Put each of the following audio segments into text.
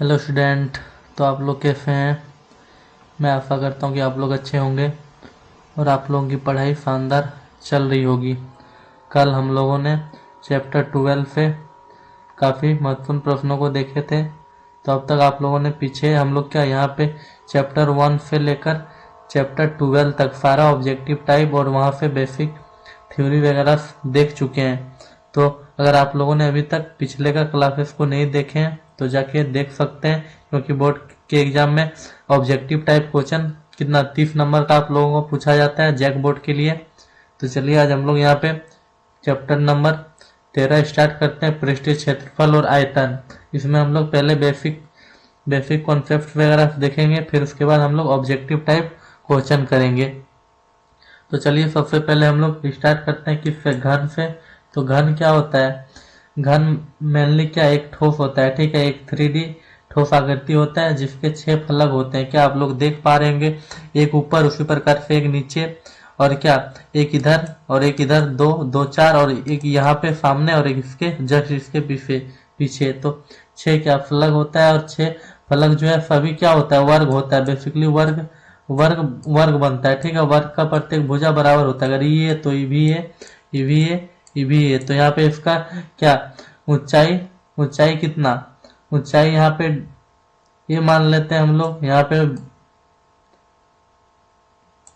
Hello student. तो आप लोग कैसे हैं? मैं आशा करता हूँ कि आप लोग अच्छे होंगे और आप लोगों की पढ़ाई शानदार चल रही होगी। कल हम लोगों ने चैप्टर 12 से काफ़ी महत्वपूर्ण प्रश्नों को देखे थे। तो अब तक आप लोगों ने पीछे हम लोग क्या यहाँ पे चैप्टर 1 से लेकर चैप्टर 12 तक सारा ऑब्जेक्टिव टाइप और वहाँ से बेसिक थ्योरी वगैरह देख चुके हैं। तो अगर आप लोगों ने अभी तक पिछले का क्लासेस को नहीं देखे हैं तो जाके देख सकते हैं, क्योंकि बोर्ड के एग्जाम में ऑब्जेक्टिव टाइप क्वेश्चन कितना 30 नंबर का आप लोगों को पूछा जाता है जैक बोर्ड के लिए। तो चलिए आज हम लोग यहाँ पे चैप्टर नंबर 13 स्टार्ट करते हैं, पृष्ठीय क्षेत्रफल और आयतन। इसमें हम लोग पहले बेसिक कॉन्सेप्ट वगैरह देखेंगे, फिर उसके बाद हम लोग ऑब्जेक्टिव टाइप क्वेश्चन करेंगे। तो चलिए सबसे पहले हम लोग स्टार्ट करते हैं किससे, घन से। तो घन क्या होता है? घन मेनली क्या एक ठोस होता है, ठीक है। एक 3D ठोस आकृति होता है जिसके 6 फलक होते हैं। क्या आप लोग देख पा रहे होंगे? एक ऊपर, उसी प्रकार से एक नीचे, और क्या एक इधर और एक इधर, दो दो चार, और एक यहाँ पे सामने और एक इसके जस्ट इसके पीछे पीछे। तो 6 क्या फलक होता है, और 6 फलक जो है सभी क्या होता है, वर्ग होता है। बेसिकली वर्ग वर्ग वर्ग बनता है, ठीक है। वर्ग का प्रत्येक भुजा बराबर होता है। अगर ये है तो ये भी है, ये भी है, ये भी है। तो यहाँ पे इसका क्या ऊंचाई ऊंचाई कितना, ऊंचाई यहाँ पे ये मान लेते हैं हम लोग। यहाँ पे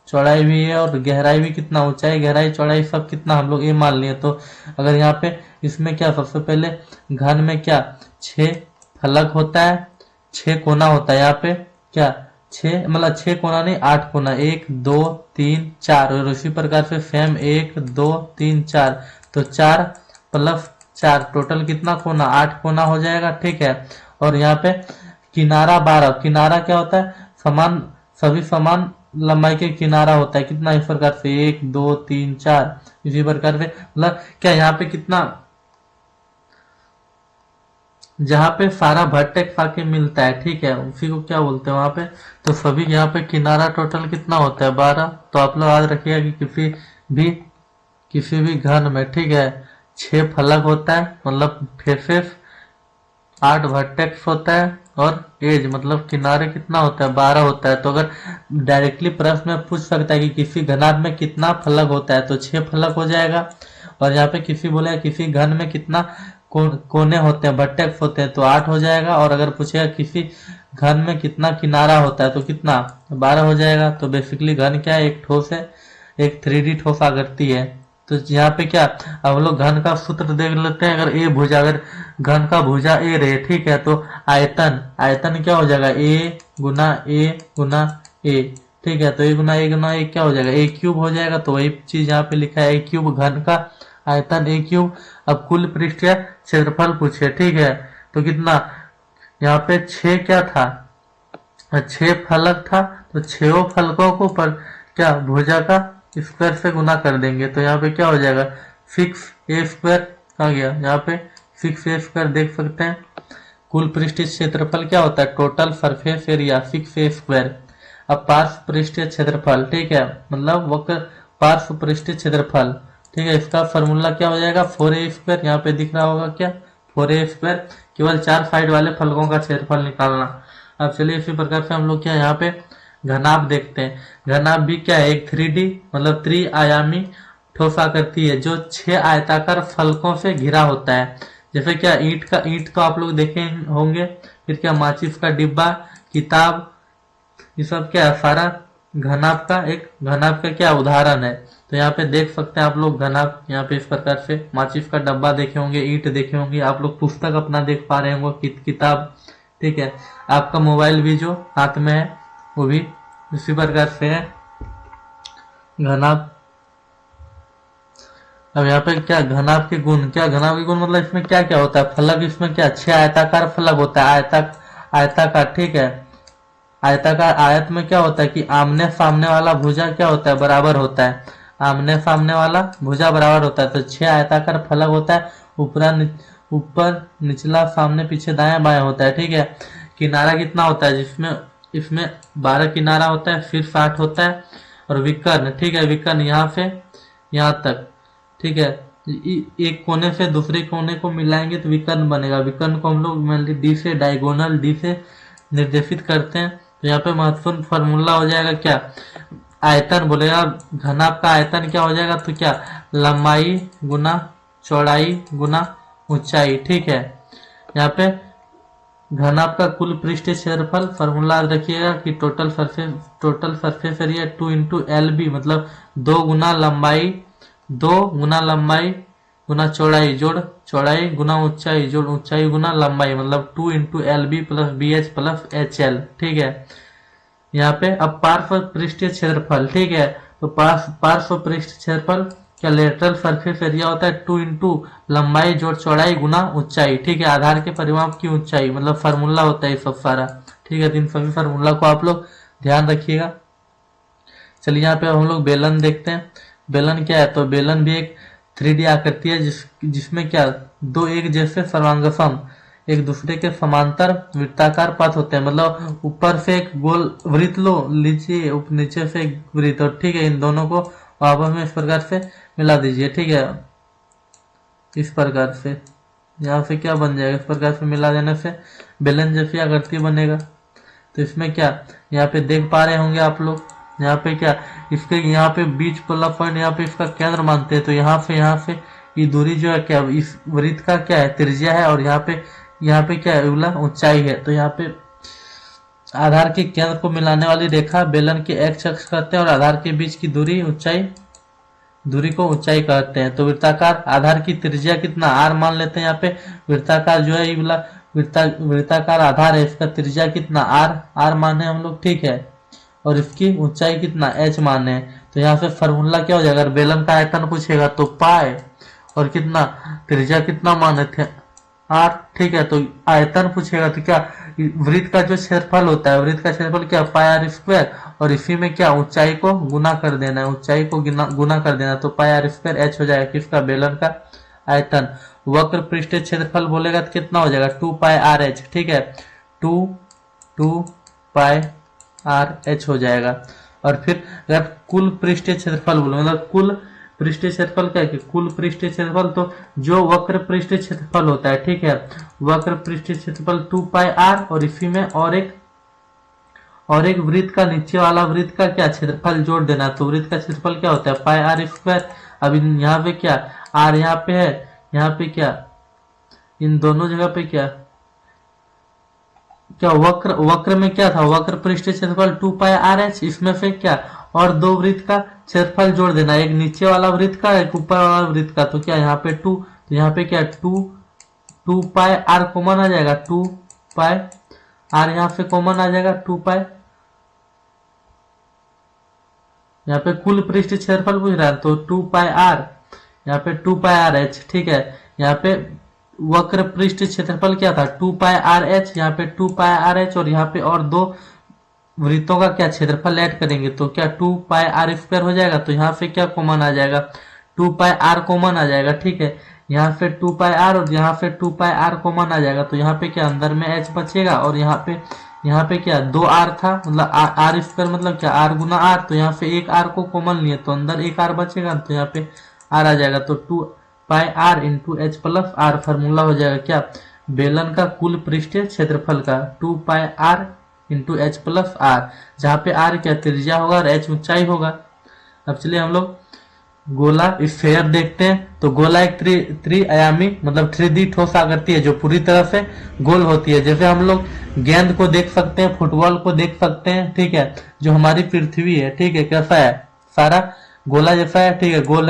चौड़ाई भी है और गहराई भी कितना, ऊंचाई गहराई चौड़ाई सब कितना हम लोग ये मान लिए। तो अगर यहाँ पे इसमें क्या सबसे पहले घन में क्या 6 फलक होता है, 6 कोना होता है। यहाँ पे क्या 6 मतलब 6 कोना नहीं, 8 कोना, 1 2 3 4, और उसी प्रकार से सेम 1 2 3 4। तो 4 प्लस 4 टोटल कितना कोना, 8 कोना हो जाएगा, ठीक है। और यहाँ पे किनारा 12, किनारा क्या होता है, समान सभी समान लंबाई के किनारा होता है। कितना इस प्रकार से 1 2 3 4, इसी प्रकार से मतलब क्या यहाँ पे कितना, जहाँ पे सारा वर्टेक्स आके मिलता है, ठीक है, उसी को क्या बोलते हैं वहां पे। तो सभी यहाँ पे किनारा टोटल कितना होता है 12। तो आप लोग याद रखिएगा कि भी किसी भी घन में, ठीक है, 6 फलक होता है, मतलब फेसेस, 8 वर्टेक्स होता है, और एज मतलब किनारे कितना होता है 12 होता है। तो अगर डायरेक्टली प्रश्न में पूछ सकता है कि किसी घनाभ में कितना फलक होता है, तो 6 फलक हो जाएगा। और यहाँ पे किसी बोले किसी घन में कितना कोने होते हैं, वर्टेक्स होते हैं, तो 8 हो जाएगा। और अगर पूछेगा किसी घन में कितना किनारा होता है तो कितना 12 हो जाएगा। तो बेसिकली घन क्या है, एक ठोस है, एक 3D ठोस आकृति है। तो यहाँ पे क्या अब लोग घन का सूत्र देख लेते हैं। अगर ए भुजा, अगर घन का भुजा ए रहे, ठीक है, तो आयतन आयतन क्या हो जाएगा, ए गुना ए, ठीक है। तो ए गुना ए क्या हो जाएगा, ए क्यूब हो जाएगा। तो वही चीज यहाँ पे लिखा है, ए क्यूब घन का आयतन ए क्यूब। अब कुल पृष्ठीय क्षेत्रफल पूछे, ठीक है, तो कितना यहाँ पे 6 क्या था, 6 फलक था। तो 6 फलकों को पर क्या भुजा का स्क्वायर से गुना कर देंगे। तो यहाँ पे क्या हो जाएगा, 6a² कहाँ गया, यहाँ पे 6a² देख सकते हैं। कुल पृष्ठीय क्षेत्रफल क्या होता है, टोटल सरफेस एरिया 6a²। अब पार्श्व पृष्ठीय क्षेत्रफल, ठीक है, मतलब वक्र पार्श्व पृष्ठीय क्षेत्रफल, ठीक है, इसका फॉर्मूला क्या हो जाएगा 4a²। यहाँ पे दिख रहा होगा क्या 4a², केवल 4 साइड वाले फलकों का क्षेत्रफल निकालना। अब चलिए इसी प्रकार से हम लोग क्या यहाँ पे घनाभ देखते हैं। घनाभ भी क्या है, एक 3D मतलब त्रिआयामी ठोस आकृति है जो 6 आयताकार फलकों से घिरा होता है। जैसे क्या ईंट तो आप लोग देखे होंगे, फिर क्या माचिस का डिब्बा, किताब, ये सब क्या है सारा घनाभ का क्या उदाहरण है। तो यहाँ पे देख सकते हैं आप लोग घनाभ, यहाँ पे इस प्रकार से माचिस का डब्बा देखे होंगे, ईंट देखे होंगे, आप लोग पुस्तक अपना देख पा रहे होंगे, किताब, ठीक है। आपका मोबाइल भी जो हाथ में है वो भी इसी प्रकार से है घनाभ। अब यहाँ पे क्या घनाभ के गुण, क्या घनाभ के गुण मतलब इसमें क्या क्या होता है, फलक इसमें क्या 6 आयताकार फलक होता है, आयताकार, ठीक है। आयताकार आयत में क्या होता है कि आमने सामने वाला भुजा क्या होता है, बराबर होता है, आमने सामने वाला भुजा बराबर होता है। तो 6 आयताकार फलक होता है, ऊपर निचला सामने पीछे दाएं बाएं होता है, ठीक है। किनारा कितना होता है, जिसमें इसमें 12 किनारा होता है, फिर 60 होता है। और विकर्ण, ठीक है, विकर्ण यहाँ से यहाँ तक, ठीक है, एक कोने से दूसरे कोने को मिलाएंगे तो विकर्ण बनेगा। विकर्ण को हम लोग मेनली डी से, डायगोनल डी से निर्देशित करते हैं। तो यहाँ पे महत्वपूर्ण फार्मूला हो जाएगा क्या, आयतन बोलेगा, घनाभ का आयतन क्या हो जाएगा, तो क्या लंबाई गुना चौड़ाई गुना ऊंचाई। ठीक है, यहाँ पे घनाभ का कुल पृष्ठीय क्षेत्रफल फार्मूला रखिएगा कि total surface area 2 into L B, मतलब 2 गुना लंबाई गुना चौड़ाई जोड़ चौड़ाई गुना ऊंचाई जोड़ ऊंचाई गुना लंबाई, मतलब 2 into L B plus B H plus H L. ठीक है, यहाँ पे अब पार्श्व पृष्ठीय क्षेत्रफल। ठीक है, तो पार्श्व पृष्ठ क्षेत्रफल क्या लेटरल सरफेस एरिया होता है 2 इंटू लंबाई जोड़ चौड़ाई गुना ऊंचाई। ठीक है, आधार के परिमाप की ऊंचाई, मतलब फार्मूला होता है सब सारा। ठीक है, तो इन सभी फार्मूला को आप लोग ध्यान रखिएगा। चलिए यहाँ पे हम लोग बेलन देखते हैं। बेलन क्या है, तो बेलन भी एक 3D आकृति है जिसमें क्या दो एक जैसे सर्वांगसम एक दूसरे के समांतर वृत्ताकार पथ होते हैं, मतलब ऊपर से एक गोल वृत्त लो लीजिए, नीचे से एक वृत्त, और ठीक है इन दोनों को आपस में इस प्रकार से मिला दीजिए। ठीक है, इस प्रकार से यहाँ से क्या बन जाएगा, इस प्रकार से मिला देने से बेलन जैसी आकृति बनेगा। तो इसमें क्या यहाँ पे देख पा रहे होंगे आप लोग, यहाँ पे क्या इसके यहाँ पे बीच वाला पॉइंट यहाँ पे इसका केंद्र मानते हैं। तो यहाँ से ये दूरी जो है क्या इस वृत्त का क्या है त्रिज्या है, और यहाँ पे क्या है ऊंचाई है। तो यहाँ पे आधार के केंद्र को मिलाने वाली रेखा बेलन के एक्स अक्ष कहते हैं, और आधार के बीच की दूरी को ऊंचाई कहते हैं। तो वृत्ताकार आधार की त्रिज्या कितना आर मान लेते हैं। यहाँ पे वृत्ताकार जो है ये वाला वृत्ताकार आधार है, इसका त्रिज्या कितना आर माने हम लोग। ठीक है, और इसकी ऊंचाई कितना एच माने हैं। तो यहाँ से फार्मूला क्या हो जाएगा, अगर बेलन का आयतन पूछेगा तो पाए और कितना त्रिज्या कितना माने थे आर। ठीक है, तो आयतन पूछेगा तो क्या वृत्त का जो क्षेत्रफल होता है, वृत्त का क्षेत्रफल क्या पाई आर स्क्वायर, और इसी में क्या ऊंचाई को गुना कर देना है, ऊंचाई को गुना कर देना, तो पाई आर स्क्वायर एच हो जाएगा किसका बेलन का आयतन। वक्र पृष्ठीय क्षेत्रफल बोलेगा तो कितना हो जाएगा 2 पाई आर एच। ठीक है, 2 पाई आर एच हो जाएगा। और फिर अगर कुल पृष्ठीय क्षेत्रफल बोलो, मतलब कुल पृष्ठीय क्षेत्रफल क्या है, कुल पृष्ठीय क्षेत्रफल तो जो वक्र पृष्ठीय क्षेत्रफल होता है। ठीक है, वक्र पृष्ठीय क्षेत्रफल 2 पाई आर, और इसी में और एक वृत्त का नीचे वाला वृत्त का क्या क्षेत्रफल जोड़ देना। तो वृत्त का क्षेत्रफल क्या होता है पाई आर स्क्वायर। अब यहाँ पे क्या आर यहाँ पे है, यहाँ पे क्या इन दोनों जगह पे क्या वक्र में क्या था, वक्र पृष्ठीय क्षेत्रफल 2 पाई आर एच, इसमें से क्या और दो वृत्त का क्षेत्रफल जोड़ देना, एक नीचे वाला वृत्त का एक ऊपर वाला वृत्त का। तो क्या यहाँ पे 2, तो यहाँ पे क्या 2 पाई आर कॉमन आ जाएगा, 2 पाई आर यहाँ से कॉमन आ जाएगा, 2 पाई। यहाँ पे कुल पृष्ठीय क्षेत्रफल पूछ रहा है तो 2 पाई आर, यहाँ पे 2 पाई आर एच। ठीक है, यहाँ पे वक्र पृष्ठीय क्षेत्रफल क्या था 2 पाई आर एच, यहाँ पे 2 पाई आर एच, और यहाँ पे और दो वृत्तों का क्या क्षेत्रफल ऐड करेंगे तो क्या 2 पाई आर स्क्वायर हो जाएगा। तो यहाँ से क्या कॉमन आ जाएगा 2 पाई आर कॉमन आ जाएगा। ठीक है, यहाँ से 2 पाई आर और यहाँ से 2 पाई आर कॉमन आ जाएगा। तो यहाँ पे क्या अंदर में एच बचेगा, और यहाँ पे क्या 2 आर था, मतलब आर स्क्वायर मतलब क्या आर गुना आर। तो यहाँ से एक आर को कॉमन लिए तो अंदर एक आर बचेगा, तो यहाँ पे आर आ जाएगा। तो 2 pi R into H plus R formula हो जाएगा क्या बेलन का कुल पृष्ठीय क्षेत्रफल का 2 pi R into H plus R, जहाँ पे आर क्या त्रिज्या होगा और एच ऊंचाई होगा। अब चलिए हम लोग गोला स्फेयर देखते हैं। तो गोला एक त्रिआयामी मतलब 3D ठोस आकृति है जो पूरी तरह से गोल होती है। जैसे हम लोग गेंद को देख सकते हैं, फुटबॉल को देख सकते हैं। ठीक है, जो हमारी पृथ्वी है, ठीक है, कैसा है सारा गोला जैसा है। ठीक है, गोल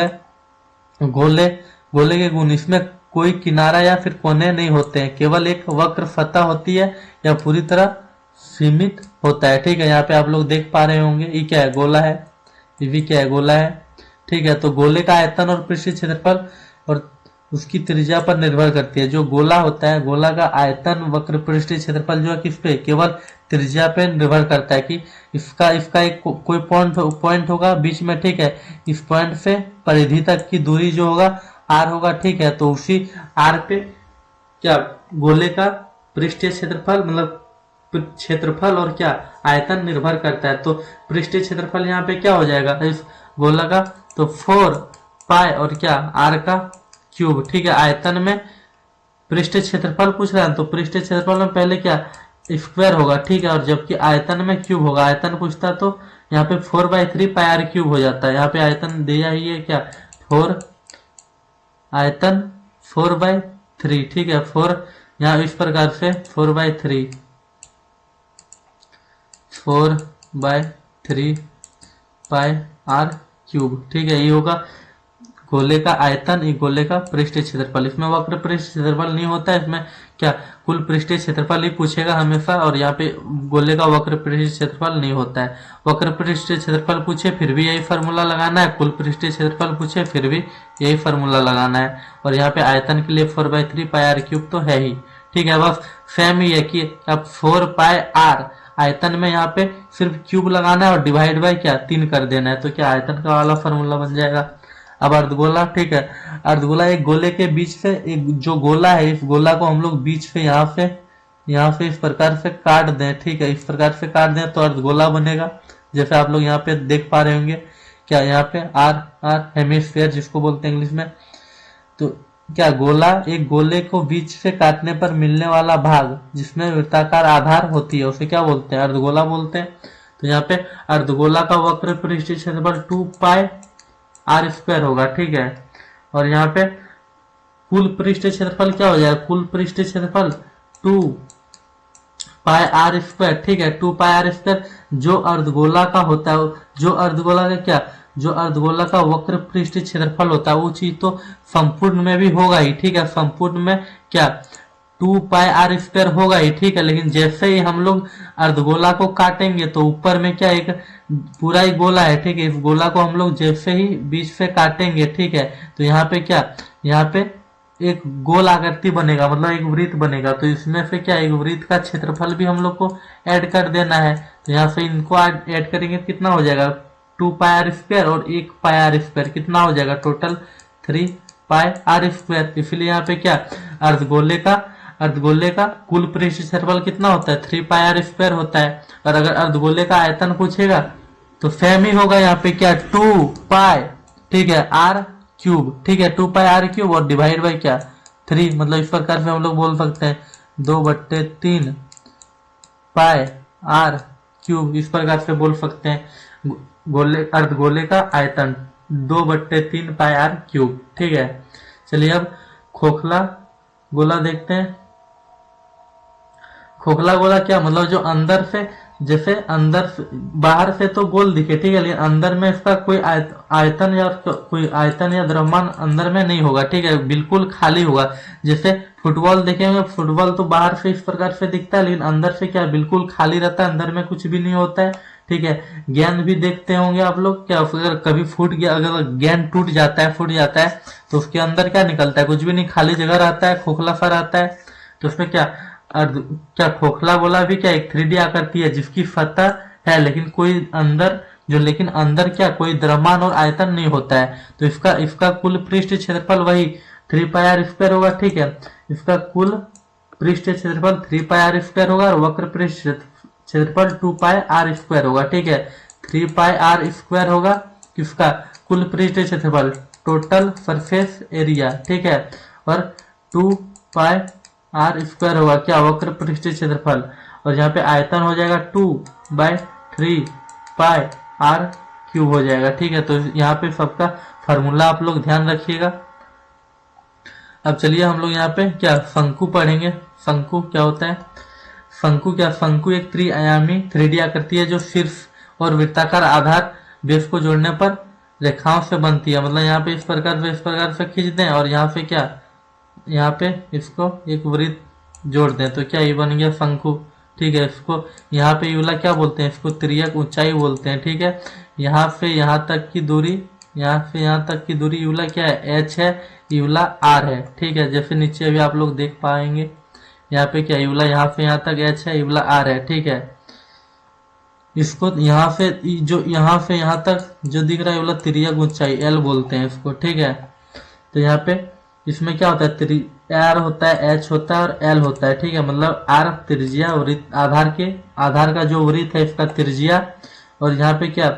है, गोले के गुण इसमें कोई किनारा या फिर कोने नहीं होते हैं, केवल एक वक्र सतह होती है या पूरी तरह सीमित होता है। ठीक है, यहाँ पे आप लोग देख पा रहे होंगे ये क्या है गोला है, ये भी क्या है गोला है। ठीक है, तो गोले का आयतन और पृष्ठीय क्षेत्रफल और उसकी त्रिज्या पर निर्भर करती है। जो गोला होता है, गोला का आयतन वक्र पृष्ठीय क्षेत्रफल जो है किस पे केवल त्रिज्या पे निर्भर करता है कि इसका एक कोई पॉइंट होगा बीच में। ठीक है, इस पॉइंट से परिधि तक की दूरी जो होगा आर होगा। ठीक है, तो उसी आर पे क्या गोले का पृष्ठीय क्षेत्रफल मतलब क्षेत्रफल और क्या आयतन निर्भर करता है। तो पृष्ठीय क्षेत्रफल यहाँ पे क्या हो जाएगा इस गोला का, तो 4 पाई और क्या आर का क्यूब। ठीक है, आयतन में पृष्ठ क्षेत्रफल पूछ रहा है तो पृष्ठ क्षेत्रफल में पहले क्या स्क्वायर होगा। ठीक है, और जबकि आयतन में क्यूब होगा, आयतन पूछता तो यहाँ पे 4/3 पाई आर क्यूब हो जाता है। यहाँ पे आयतन दिया ही है क्या 4, आयतन 4/3। ठीक है, 4 यहाँ इस प्रकार से 4/3 पाई आर क्यूब। ठीक है, ये होगा गोले का आयतन, ये गोले का पृष्ठीय क्षेत्रफल। इसमें वक्र पृष्ठ क्षेत्रफल नहीं होता है, इसमें क्या कुल पृष्ठीय क्षेत्रफल ही पूछेगा हमेशा, और यहाँ पे गोले का वक्र पृष्ठीय क्षेत्रफल नहीं होता है। वक्र पृष्ठीय क्षेत्रफल पूछे फिर भी यही फार्मूला लगाना है, कुल पृष्ठीय क्षेत्रफल पूछे फिर भी यही फार्मूला लगाना है। और यहाँ पे आयतन के लिए 4/3 पाई आर क्यूब तो है ही। ठीक है, बस सेम ही है कि अब 4 पाई आर आयतन में यहाँ पे सिर्फ क्यूब लगाना है और डिवाइड बाय क्या 3 कर देना है, तो क्या आयतन का वाला फार्मूला बन जाएगा। अब अर्धगोला, ठीक है, अर्धगोला एक गोले के बीच से, एक जो गोला है इस गोला को हम लोग बीच से यहाँ से इस प्रकार से काट दें। ठीक है, इस प्रकार से काट दें तो अर्धगोला बनेगा। जैसे आप लोग यहाँ पे देख पा रहे होंगे, क्या यहाँ पे आर हेमिस्फीयर जिसको बोलते हैं इंग्लिश में। तो क्या गोला, एक गोले को बीच से काटने पर मिलने वाला भाग जिसमें वृत्ताकार आधार होती है उसे क्या बोलते हैं, अर्धगोला बोलते हैं। तो यहाँ पे अर्धगोला का वक्र पृष्ठीय क्षेत्रफल 2 पाई आर स्क्वायर होगा। ठीक है, और यहाँ पे कुल पृष्ठीय क्षेत्रफल क्या हो जाएगा, कुल पृष्ठीय क्षेत्रफल 2 पाई आर स्क्वायर। ठीक है, 2 पाई आर स्क्वायर जो अर्धगोला का होता है, जो अर्धगोला का क्या, जो अर्धगोला का वक्र पृष्ठीय क्षेत्रफल होता है वो चीज तो संपूर्ण में भी होगा ही। ठीक है, संपूर्ण में क्या 2 पाई आर स्क्वायर होगा ही। ठीक है, लेकिन जैसे ही हम लोग अर्धगोला को काटेंगे तो ऊपर में क्या एक पूरा ही गोला है। ठीक है, इस गोला को हम लोग जैसे ही बीच से काटेंगे, ठीक है, तो यहाँ पे क्या, यहाँ पे एक गोल आकृति बनेगा, मतलब एक वृत्त बनेगा। तो इसमें से क्या एक वृत्त का क्षेत्रफल भी हम लोग को ऐड कर देना है। तो यहाँ से इनको ऐड करेंगे कितना हो जाएगा 2 पाई आर स्क्वायर और 1 पाई आर स्क्वायर, कितना हो जाएगा टोटल 3 पाई आर स्क्वायर। इसलिए यहाँ पे क्या अर्धगोले का कुल पृष्ठीय क्षेत्रफल कितना होता है 3 पाई आर स्क्वायर होता है। और अगर अर्धगोले का आयतन पूछेगा तो सेम ही होगा, यहाँ पे क्या 2 पाई, ठीक है, आर क्यूब। ठीक है, 2 पाई आर क्यूब और डिवाइड बाई क्या 3, मतलब इस प्रकार से हम लोग बोल सकते हैं 2/3 पाई आर क्यूब, इस प्रकार से बोल सकते हैं अर्धगोले का आयतन 2/3 पाई आर क्यूब। ठीक है, चलिए अब खोखला गोला देखते हैं। खोखला गोला क्या मतलब, जो अंदर से, जैसे अंदर से, बाहर से तो गोल दिखे, ठीक है, लेकिन अंदर में इसका कोई आयतन या द्रव्यमान अंदर में नहीं होगा। ठीक है, बिल्कुल खाली होगा। जैसे फुटबॉल देखेंगे, फुटबॉल तो बाहर से इस प्रकार से दिखता है लेकिन अंदर से क्या बिल्कुल खाली रहता है, अंदर में कुछ भी नहीं होता है। ठीक है, गेंद भी देखते होंगे आप लोग, क्या अगर कभी फूट गया, अगर गेंद टूट जाता है, फूट जाता है तो उसके अंदर क्या निकलता है, कुछ भी नहीं, खाली जगह रहता है, खोखला सा रहता है। तो उसमें क्या खोखला गोला भी क्या एक 3D आकृति है जिसकी सतह है लेकिन कोई अंदर, जो लेकिन अंदर क्या कोई द्रव्यमान और आयतन नहीं होता है। तो इसका कुल पृष्ठीय क्षेत्रफल वही 3 पाई आर स्क्वायर होगा। ठीक है, इसका कुल पृष्ठीय क्षेत्रफल 3 पाई आर स्क्वायर होगा और वक्र पृष्ठ क्षेत्रफल 2 पाई आर स्क्वायर होगा। ठीक है, 3 पाई आर स्क्वायर होगा किसका कुल पृष्ठीय क्षेत्रफल, टोटल सरफेस एरिया। ठीक है, और 2 पाई आर स्क्वायर होगा क्या वक्र पृष्ठीय क्षेत्रफल, और यहाँ पे आयतन हो जाएगा 2/3 पाई आर क्यूब हो जाएगा। ठीक है, तो यहाँ पे सबका फार्मूला आप लोग ध्यान रखिएगा। अब चलिए हम लोग यहाँ पे क्या शंकु पढ़ेंगे। शंकु क्या होता है, शंकु एक त्रिआयामी 3D आकृति है जो शीर्ष और वृत्ताकार आधार बेस को जोड़ने पर रेखाओं से बनती है। मतलब यहाँ पे इस प्रकार से खींच दें और यहाँ पे क्या, यहाँ पे इसको एक वृत्त जोड़ दें तो क्या ये बन गया शंकु। ठीक है, इसको यहाँ पे यूला क्या बोलते हैं, इसको तिर्यक ऊंचाई बोलते हैं। ठीक है, यहाँ से यहाँ तक की दूरी, यहाँ से यहाँ तक की दूरी यूला क्या है h है, यूला r है। ठीक है, जैसे नीचे अभी आप लोग देख पाएंगे यहाँ पे क्या यूला यहाँ से यहाँ तक h है, यूला r है। ठीक है, इसको यहाँ से यहाँ तक जो दिख रहा है यूला तिर्यक ऊंचाई l बोलते हैं इसको। ठीक है, तो यहाँ पे इसमें क्या होता है, r होता है, h होता है और l होता है। ठीक है, मतलब r त्रिज्या, वृत्त आधार का जो वृत्त है इसका त्रिज्या, और यहाँ पे क्या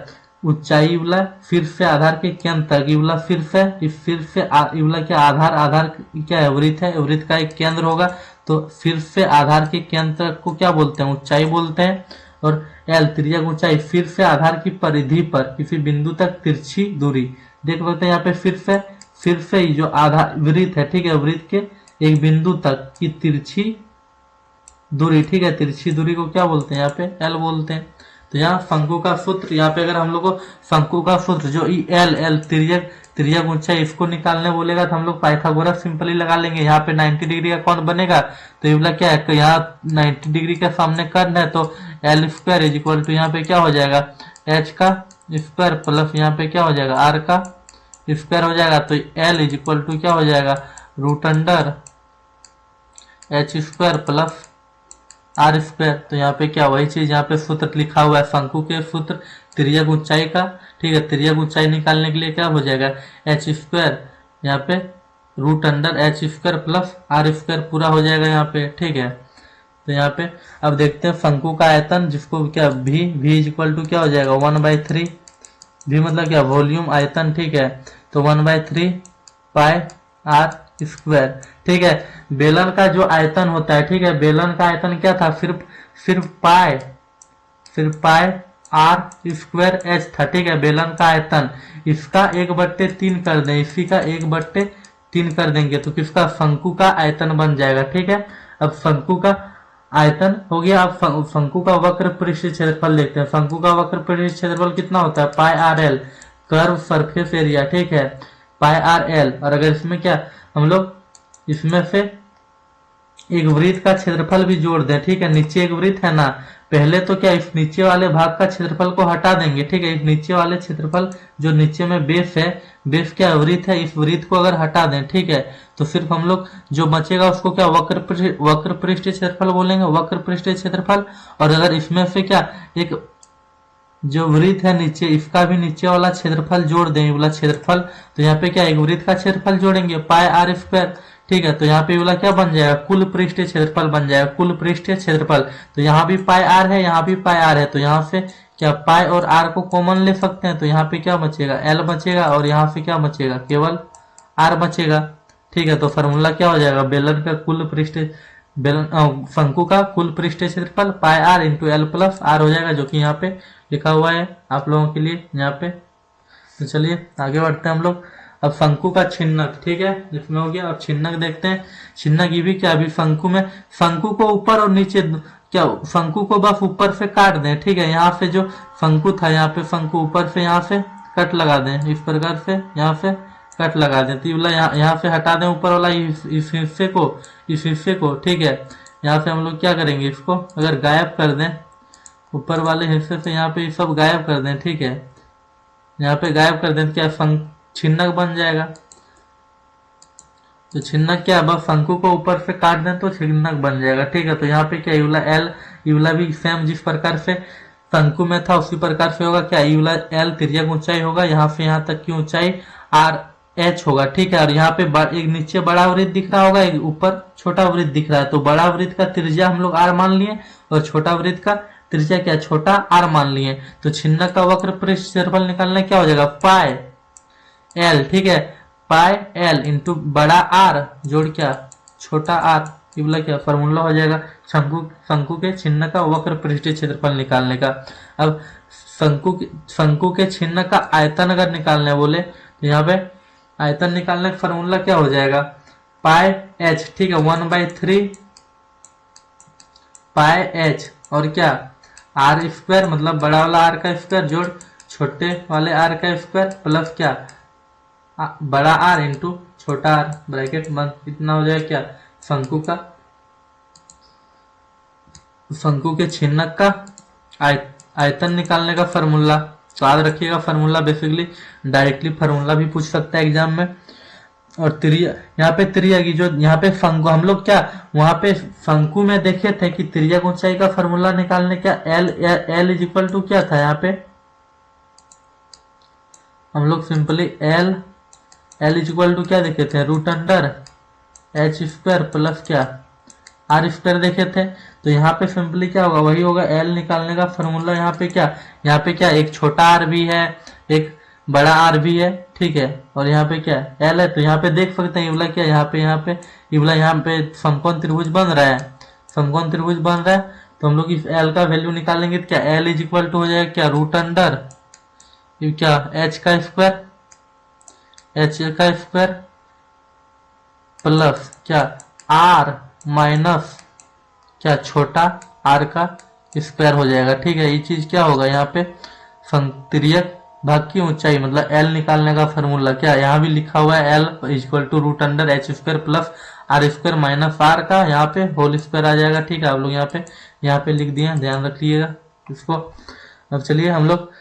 ऊंचाई वाला, फिर से आधार के केंद्र तक ये वाला, फिर से ये वाला क्या आधार, आधार क्या है वृत्त है, वृत्त का एक केंद्र होगा, तो फिर से आधार के केंद्र को क्या बोलते हैं, ऊंचाई बोलते हैं। और एल त्रिज्या ऊंचाई, फिर से आधार की परिधि पर किसी बिंदु तक तिरछी दूरी। देख सकते हैं यहाँ पे फिर से जो आधार वृत्त है, ठीक है, वृत्त के एक बिंदु तक की तिरछी दूरी, ठीक है, तिरछी दूरी को क्या बोलते हैं, यहाँ पे एल बोलते हैं। तो यहाँ शंकु का सूत्र, यहाँ पे अगर हम लोग को शंकु का सूत्र जो एल त्रिज्या ऊंचाई इसको निकालने बोलेगा तो हम लोग पाइथागोरस सिंपली लगा लेंगे। यहाँ पे 90 डिग्री का कौन बनेगा, तो ये वाला क्या है, यहाँ 90 डिग्री के सामने कर्ण है, तो L square is equal to यहाँ पे क्या हो जाएगा, एच का स्क्वायर प्लस यहाँ पे क्या हो जाएगा, आर का स्क्वायर हो जाएगा। तो एल इज इक्वल टू क्या हो जाएगा, root under H square plus R square. तो यहाँ पे क्या, वही चीज यहाँ पे सूत्र लिखा हुआ है, शंकु के सूत्र त्रिज्या ऊंचाई का, ठीक है, त्रिज्या ऊंचाई निकालने के लिए क्या हो जाएगा, एच स्क्वायर यहाँ पे root under H square plus R square पूरा हो जाएगा यहाँ पे, ठीक है। तो यहाँ पे अब देखते हैं शंकु का आयतन, जिसको क्या v इज इक्वल टू क्या हो जाएगा 1/3, v मतलब क्या, वॉल्यूम आयतन, ठीक है। तो 1/3 पाई आर स्क्वायर, ठीक है। बेलन का जो आयतन होता है, ठीक है, बेलन का आयतन क्या था, सिर्फ पाई आर स्क्वायर एच था, ठीक है, बेलन का आयतन। इसका 1/3 कर दें, इसी का 1/3 कर देंगे तो किसका, शंकु का आयतन बन जाएगा, ठीक है। अब शंकु का आयतन हो गया। अब शंकु का वक्र पृष्ठ क्षेत्रफल देखते हैं। शंकु का वक्र पृष्ठ क्षेत्रफल कितना होता है, pi R L, curve surface area, ठीक है, पाई आर एल। और अगर इसमें क्या हम लोग इसमें से एक वृत्त का क्षेत्रफल भी जोड़ दें, ठीक है, नीचे एक वृत्त है ना, पहले तो क्या इस नीचे वाले भाग का क्षेत्रफल को हटा देंगे, ठीक है, इस नीचे वाले क्षेत्रफल जो नीचे में बेस है, बेस क्या वृत्त है, इस वृत्त को अगर हटा दें, ठीक है, तो सिर्फ हम लोग जो बचेगा उसको क्या वक्र पृष्ठ क्षेत्रफल बोलेंगे, वक्र पृष्ठ क्षेत्रफल। और अगर इसमें से क्या एक जो वृत्त है नीचे, इसका भी नीचे वाला क्षेत्रफल जोड़ दें, वाला क्षेत्रफल, तो यहाँ पे क्या एक वृत्त का क्षेत्रफल जोड़ेंगे पाई आर स्क्वायर, ठीक है। तो यहाँ पे वाला क्या बन जाएगा, कुल पृष्ठ क्षेत्रफल बन जाएगा, कुल पृष्ठ क्षेत्रफल। तो यहाँ भी पाई आर है, यहाँ भी पाई आर है, तो यहाँ से क्या पाई और आर को कॉमन ले सकते हैं, तो यहाँ पे क्या बचेगा, एल बचेगा, और यहाँ से क्या बचेगा, केवल आर बचेगा, ठीक है। तो फॉर्मूला क्या हो जाएगा, बेलन का कुल पृष्ठ शंकु का कुल पृष्ठ क्षेत्रफल pi R into L plus R हो जाएगा, जो कि यहाँ पे लिखा हुआ है आप लोगों के लिए यहाँ पे। तो चलिए आगे बढ़ते हैं हम लोग। अब शंकु का छिन्नक, ठीक है, इसमें हो गया। अब छिन्नक देखते हैं। छिन्नक ये भी क्या, अभी शंकु में शंकु को ऊपर और नीचे क्या, शंकु को बस ऊपर से काट दें, ठीक है, यहाँ से जो शंकु था, यहाँ पे शंकु ऊपर से यहाँ से कट लगा दें, इस प्रकार से यहाँ से कट लगा दें, तो यहाँ से हटा दें ऊपर वाला इस हिस्से को, ठीक है। यहाँ से हम लोग क्या करेंगे, इसको अगर गायब कर दें, ऊपर वाले हिस्से से यहाँ पे सब गायब कर दें, ठीक है, यहाँ पे गायब कर दें, क्या छिन्नक बन जाएगा। तो छिन्नक क्या, बस शंकु को ऊपर से काट दें तो छिन्नक बन जाएगा, ठीक है। तो यहाँ पे क्या यूला एल, यूला भी सेम जिस प्रकार से शंकु में था उसी प्रकार से होगा, क्या यूला एल त्रिज्या ऊंचाई होगा, यहाँ से यहाँ तक की ऊंचाई आर एच होगा, ठीक है। और यहाँ पे एक नीचे बड़ा वृत्त दिख रहा होगा, एक ऊपर छोटा वृत्त दिख रहा है, तो बड़ा वृत्त का त्रिज्या हम लोग आर मान लिए और छोटा वृत्त का त्रिज्या क्या, छोटा आर मान लिए। तो छिन्नक का वक्र पृष्ठ क्षेत्रफल निकालना क्या हो जाएगा, पाई एल, ठीक है, पाई एल इंटू बड़ा आर जोड़ क्या छोटा आर, ये बोला क्या फॉर्मूला हो जाएगा शंकु के छिन्न का वक्र पृष्ठीय क्षेत्रफल निकालने का। अब शंकु के छिन्न का आयतन अगर निकालने बोले तो यहाँ पे आयतन निकालने का फॉर्मूला क्या हो जाएगा, पाई एच, ठीक है, 1/3 पाई एच और क्या आर स्क्वायर, मतलब बड़ा वाला आर का स्क्वायर जोड़ छोटे वाले आर का स्क्वायर प्लस क्या बड़ा आर इंटू छोटा आर, ब्रैकेट बंद, इतना हो जाएगा क्या शंकु के छिन्नक का आयतन निकालने का फॉर्मूला। तो याद रखिएगा फॉर्मूला, बेसिकली डायरेक्टली फॉर्मूला भी पूछ सकता है एग्जाम में। और त्रिज्या, यहाँ पे त्रिज्या की जो यहाँ पे शंकु हम लोग क्या वहां पे शंकु में देखे थे कि त्रिज्या ऊंचाई का फॉर्मूला निकालने का एल इज इक्वल टू क्या था, यहाँ पे हम लोग simply L is equal to क्या देखे थे, root under H square plus क्या आर स्क्वायर देखे थे। तो यहाँ पे सिंपली क्या होगा, वही होगा एल निकालने का फॉर्मूला। यहाँ पे क्या एक छोटा आर भी है, एक बड़ा आर भी है, ठीक है। और यहाँ पे क्या एल है, तो यहाँ पे देख सकते हैं ये वाला क्या, यहाँ पे ये वाला यहाँ पे समकोण त्रिभुज बन रहा है, समकोण त्रिभुज बन रहा है। तो हम लोग इस एल का वैल्यू निकालेंगे तो क्या एल इज इक्वल टू हो जाएगा क्या रूट अंडर क्या एच का स्क्वायर, एच का स्क्वायर प्लस क्या आर माइनस क्या छोटा आर का स्क्वायर हो जाएगा, ठीक है। ये चीज क्या होगा यहाँ पे संक्रियक भाग की ऊंचाई मतलब एल निकालने का फॉर्मूला क्या यहाँ भी लिखा हुआ है, L equal to root under H square plus R square minus R का यहाँ पे होल स्क्वायर आ जाएगा, ठीक है। आप लोग यहाँ पे लिख दिए, ध्यान रखिएगा इसको। अब चलिए हम लोग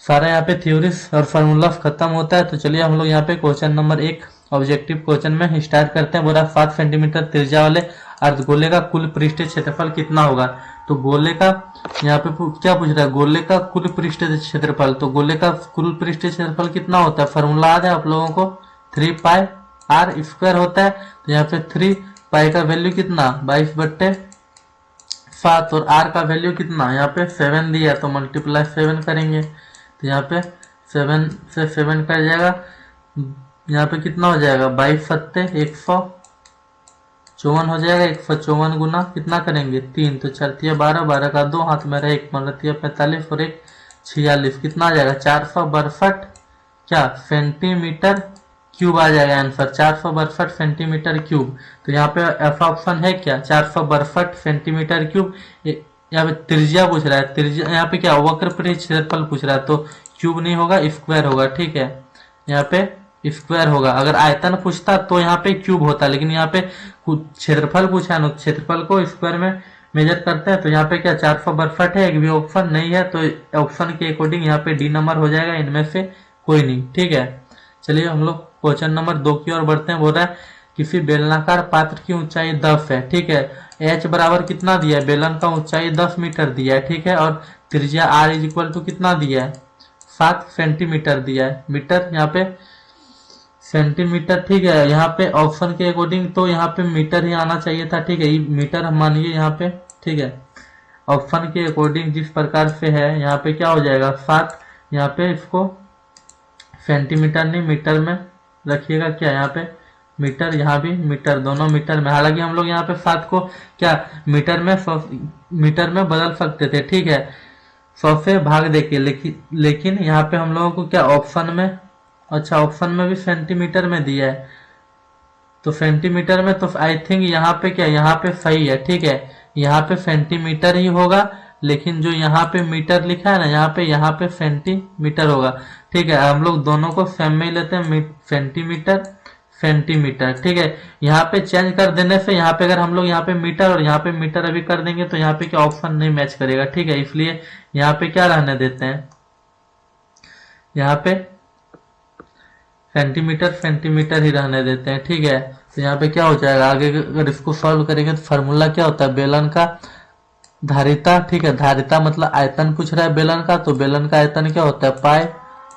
सारा यहाँ पे थ्योरीज और फार्मूला खत्म होता है। तो चलिए हम लोग यहाँ पे क्वेश्चन नंबर 1 ऑब्जेक्टिव क्वेश्चन में स्टार्ट करते हैं। बोला 7 सेंटीमीटर त्रिज्या वाले अर्धगोले का कुल पृष्ठीय क्षेत्रफल कितना होगा। तो गोले का यहाँ पे क्या पूछ रहा है, गोले का कुल पृष्ठीय क्षेत्रफल। तो गोले का कुल पृष्ठीय क्षेत्रफल कितना होता है, फॉर्मूला याद है आप लोगों को 3 पाई आर स्क्वायर होता है। तो यहाँ पे 3 पाई का वैल्यू कितना 22/7 और आर का वैल्यू कितना यहाँ पे 7 दिया, तो मल्टीप्लाई 7 करेंगे। तो यहाँ पे 7 से 7 कर जाएगा, यहाँ पे कितना हो जाएगा 22 सत्ते 154 हो जाएगा। 154 गुना कितना करेंगे 3, तो 4 तिया 12, 12 का 2 हाथ में रहा 1 मतलब 45 और 1 46 कितना आ जाएगा 462 क्या सेंटीमीटर क्यूब आ जाएगा आंसर, 462 सेंटीमीटर क्यूब। तो यहाँ पे एफ ऑप्शन है क्या 462 सेंटीमीटर क्यूब। यहाँ पे त्रिज्या पूछ रहा है, त्रिज्या यहाँ पे क्या वक्र पृष्ठ क्षेत्रफल पूछ रहा है, तो क्यूब नहीं होगा स्क्वायर होगा, ठीक है। यहाँ पे स्क्वायर होगा, अगर आयतन पूछता तो यहाँ पे क्यूब होता, लेकिन यहाँ पे क्षेत्रफल पूछा है ना, क्षेत्रफल को स्क्वायर में मेजर करते हैं। तो यहाँ पे क्या 462 है, एक भी ऑप्शन नहीं है, तो ऑप्शन के अकॉर्डिंग यहाँ पे डी नंबर हो जाएगा, इनमें से कोई नहीं, ठीक है। चलिए हम लोग क्वेश्चन नंबर 2 की ओर बढ़ते हैं। बोल रहा है किसी बेलनाकार पात्र की ऊंचाई 10 है, ठीक है। एच बराबर कितना दिया है, बेलन का ऊंचाई 10 मीटर दिया है, ठीक है। और त्रिज्या आर इज इक्वल टू कितना दिया है 7 सेंटीमीटर दिया है, मीटर यहाँ पे सेंटीमीटर, ठीक है। यहाँ पे ऑप्शन के अकॉर्डिंग तो यहाँ पे मीटर ही आना चाहिए था, ठीक है। ये मीटर हम मानिए यहाँ पे, ठीक है। ऑप्शन के अकॉर्डिंग जिस प्रकार से है यहाँ पे क्या हो जाएगा 7, यहाँ पे इसको सेंटीमीटर नहीं मीटर में रखिएगा, क्या यहाँ पे मीटर, यहाँ भी मीटर, दोनों मीटर में। हालांकि हम लोग यहाँ पे 7 को क्या मीटर में बदल सकते थे, ठीक है, 100 से भाग देके, लेकिन यहाँ पे हम लोगों को क्या ऑप्शन में, अच्छा ऑप्शन में भी सेंटीमीटर में दिया है, तो सेंटीमीटर में तो आई थिंक यहाँ पे क्या यहाँ पे सही है, ठीक है। यहाँ पे सेंटीमीटर ही होगा, लेकिन जो यहाँ पे मीटर लिखा है ना यहाँ पे सेंटीमीटर होगा, ठीक है। हम लोग दोनों को सेम में ही लेते हैं, सेंटीमीटर सेंटीमीटर, ठीक है। यहाँ पे चेंज कर देने से यहाँ पे अगर हम लोग यहाँ पे मीटर और यहाँ पे मीटर अभी कर देंगे तो यहाँ पे क्या ऑप्शन नहीं मैच करेगा, ठीक है। इसलिए यहाँ पे क्या रहने देते हैं, यहाँ पे सेंटीमीटर सेंटीमीटर ही रहने देते हैं, ठीक है। तो यहाँ पे क्या हो जाएगा आगे अगर इसको सॉल्व करेंगे तो फार्मूला क्या होता है बेलन का धारिता, ठीक है। धारिता मतलब आयतन पूछ रहा है बेलन का, तो बेलन का आयतन क्या होता है पाई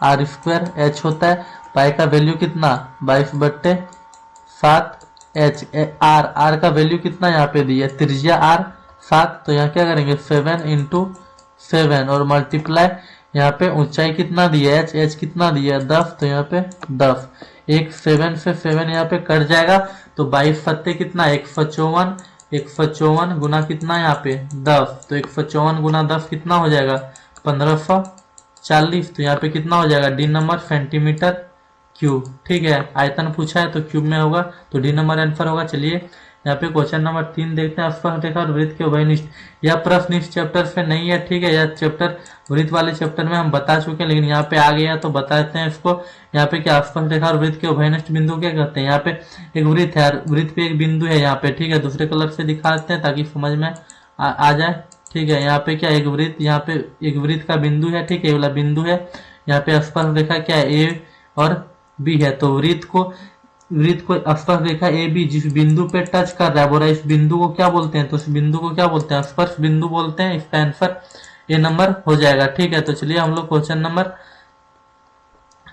आर स्क्वायर एच होता है। पाई का वैल्यू कितना 22/7 एच, आर का वैल्यू कितना यहाँ पे दिया त्रिज्या आर 7, तो यहाँ क्या करेंगे 7 × 7 और मल्टीप्लाई यहाँ पे ऊंचाई कितना दिया है एच कितना दिया है 10, तो यहाँ पे 10, एक 7 से 7 यहाँ पे कट जाएगा, तो 22 सत्ते कितना 154, 154 गुना कितना यहाँ पे 10, तो 154 गुना 10 कितना हो जाएगा 1540, तो यहाँ पे कितना हो जाएगा डी नंबर सेंटीमीटर क्यूब, ठीक है। आयतन पूछा है तो क्यूब में होगा, तो डी नंबर आंसर होगा। चलिए यहाँ पे क्वेश्चन नंबर 3 देखते हैं, स्पर्श रेखा और वृत्त के उभयनिष्ठ। यह प्रश्न इस चैप्टर से नहीं है, ठीक है। यह चैप्टर वृत्त वाले चैप्टर में हम बता चुके हैं, लेकिन यहाँ पे आ गया तो बताते हैं इसको। यहाँ पे क्या स्पर्श रेखा और वृत्त के उभयनिष्ठ बिंदु क्या कहते हैं, यहाँ पे एक वृत्त है, वृत्त पे एक बिंदु है यहाँ पे, ठीक है। दूसरे कलर से दिखा देते हैं ताकि समझ में आ जाए, ठीक है। यहाँ पे क्या एक वृत्त, यहाँ पे एक वृत्त का बिंदु है, ठीक है, ये वाला बिंदु है। यहाँ पे स्पर्श रेखा क्या है ए और बी है, तो वृत्त को स्पर्श रेखा ए बी जिस बिंदु पे टच कर रहा है, बोला इस बिंदु को क्या बोलते हैं, तो इस बिंदु को क्या बोलते हैं स्पर्श बिंदु बोलते हैं। इसका आंसर ए नंबर हो जाएगा, ठीक है। तो चलिए हम लोग क्वेश्चन नंबर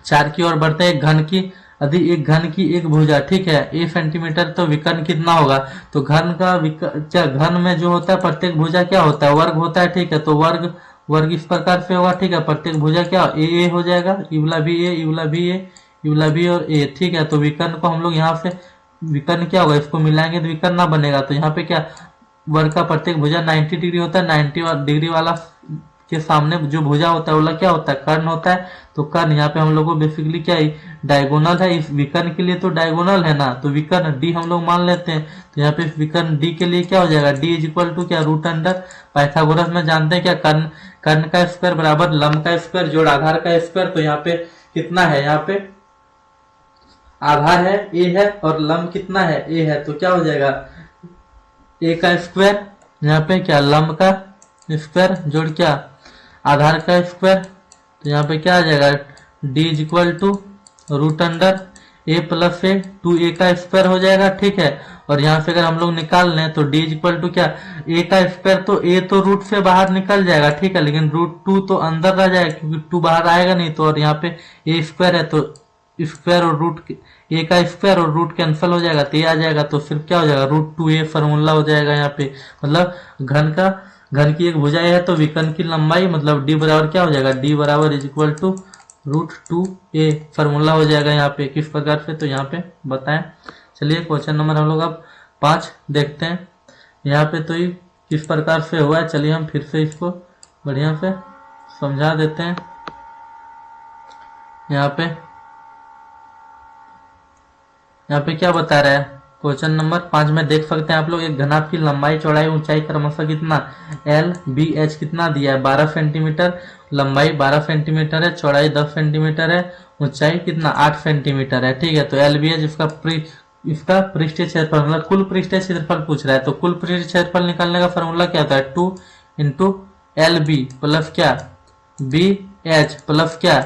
4 की ओर बढ़ते हैं। एक घन की यदि एक घन की एक भुजा, ठीक है, a सेंटीमीटर, तो विकर्ण कितना होगा? तो घन का क्या घन में जो होता है प्रत्येक भुजा क्या होता है? वर्ग होता है, ठीक है। तो वर्ग वर्ग इस प्रकार से होगा, ठीक है। प्रत्येक भुजा क्या ए हो जाएगा, इवला भी ए, इवला भी ए, इवला भी और ए, ठीक है। तो विकर्ण को हम लोग यहाँ से विकर्ण क्या होगा, इसको मिलाएंगे तो विकर्ण ना बनेगा। तो यहाँ पे क्या वर्ग का प्रत्येक भुजा 90 डिग्री होता है, 90 डिग्री वाला के सामने जो भुजा होता है वो क्या होता है? कर्ण होता है। तो कर्ण यहाँ पे हम लोग को बेसिकली क्या है? डायगोनल है। इस विकर्ण के लिए तो डायगोनल है ना, तो विकर्ण डी हम लोग मान लेते हैं। तो यहाँ पे विकर्ण डी के लिए क्या हो जाएगा? डी इज इक्वल टू क्या? रूट अंडर पाइथागोरस में जानते हैं क्या? कर्ण कर्ण का स्क्वायर बराबर लंब का स्क्वायर जोड़ आधार का स्क्वायर। तो यहाँ पे कितना है? यहाँ पे आधार है ए है और लंब कितना है? ए है। तो क्या हो जाएगा? ए का स्क्वायर, यहाँ पे क्या लंब का स्क्वायर जोड़ क्या आधार का स्क्वायर। तो यहाँ पे क्या आ जाएगा? D is equal to root under A plus A, 2a का स्क्वायर हो जाएगा, ठीक है। और यहाँ से अगर हम लोग निकाल लें तो डी इज इक्वल टू क्या? ए का स्क्वायर, तो ए तो रूट से बाहर निकल जाएगा, ठीक है, लेकिन रूट 2 तो अंदर रह जाएगा क्योंकि 2 बाहर आएगा नहीं। तो और यहाँ पे ए स्क्वायर है तो स्क्वायर और रूट ए का स्क्वायर और रूट कैंसिल हो जाएगा तो ये आ जाएगा। तो फिर क्या हो जाएगा? रूट 2a फॉर्मूला हो जाएगा यहाँ पे। मतलब घन की एक भुजा है तो विकर्ण की लंबाई मतलब डी बराबर क्या हो जाएगा? डी बराबर is equal to root 2a formula हो जाएगा यहाँ पे। किस प्रकार से? तो यहाँ पे बताएं। चलिए क्वेश्चन नंबर हम लोग अब 5 देखते हैं। यहाँ पे तो ये किस प्रकार से हुआ है, चलिए हम फिर से इसको बढ़िया से समझा देते हैं। यहाँ पे क्या बता रहा है? क्वेश्चन नंबर 5 में देख सकते हैं आप लोग, एक घनाभ की लंबाई चौड़ाई ऊंचाई क्रमशः कितना एल बी एच कितना दिया है? 12 सेंटीमीटर। लंबाई 12 सेंटीमीटर है, चौड़ाई 10 सेंटीमीटर है, ऊंचाई कितना 8 सेंटीमीटर है, ठीक है। तो एल बी एच इसका पृष्ठीय क्षेत्रफल मतलब कुल पृष्ठीय क्षेत्रफल पूछ रहा है। तो कुल पृष्ठीय क्षेत्रफल निकालने का फॉर्मूला क्या होता है? 2 इंटू एल बी प्लस क्या बी एच प्लस क्या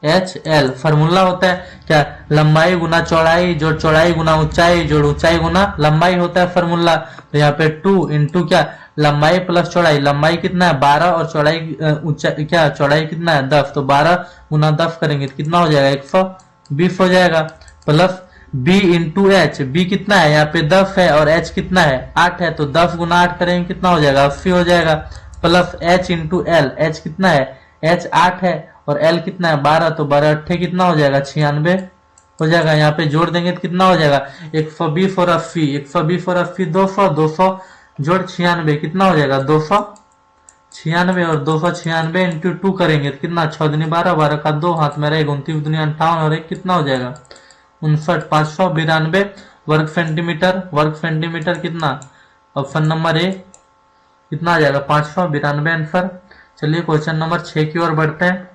एच एल। फॉर्मूला होता है क्या? लंबाई गुना चौड़ाई जोड़ चौड़ाई गुना ऊंचाई जोड़ ऊंचाई गुना लंबाई होता है फॉर्मूला। तो यहाँ पे 2 इंटू क्या लंबाई प्लस चौड़ाई, लंबाई कितना है 12 और चौड़ाई ऊंचाई क्या चौड़ाई कितना है 10। तो 12 गुना 10 करेंगे तो कितना हो जाएगा? 120 हो जाएगा। Plus B into H, B कितना है यहाँ पे 10 है और एच कितना है 8 है। तो 10 गुना 8 करेंगे कितना हो जाएगा? 80 हो जाएगा। Plus H into L, H कितना है? एच 8 है और एल कितना है 12। तो 12 अट्ठे कितना हो जाएगा? 96 हो जाएगा। यहाँ पे जोड़ देंगे तो कितना हो जाएगा? 120 और 80, 120 और 80 200, 200 जोड़ 96 कितना हो जाएगा? 296 और 296 इंटू 2 करेंगे तो कितना? 6 दूनी 12, 12 का 2 हाथ में रहेगा, 29 दूनी 58 और 1 कितना हो जाएगा? 59, 592 वर्ग सेंटीमीटर। वर्ग सेंटीमीटर कितना? ऑप्शन नंबर ए कितना आ जाएगा? 592 आंसर। चलिए क्वेश्चन नंबर 6 की ओर बढ़ते हैं।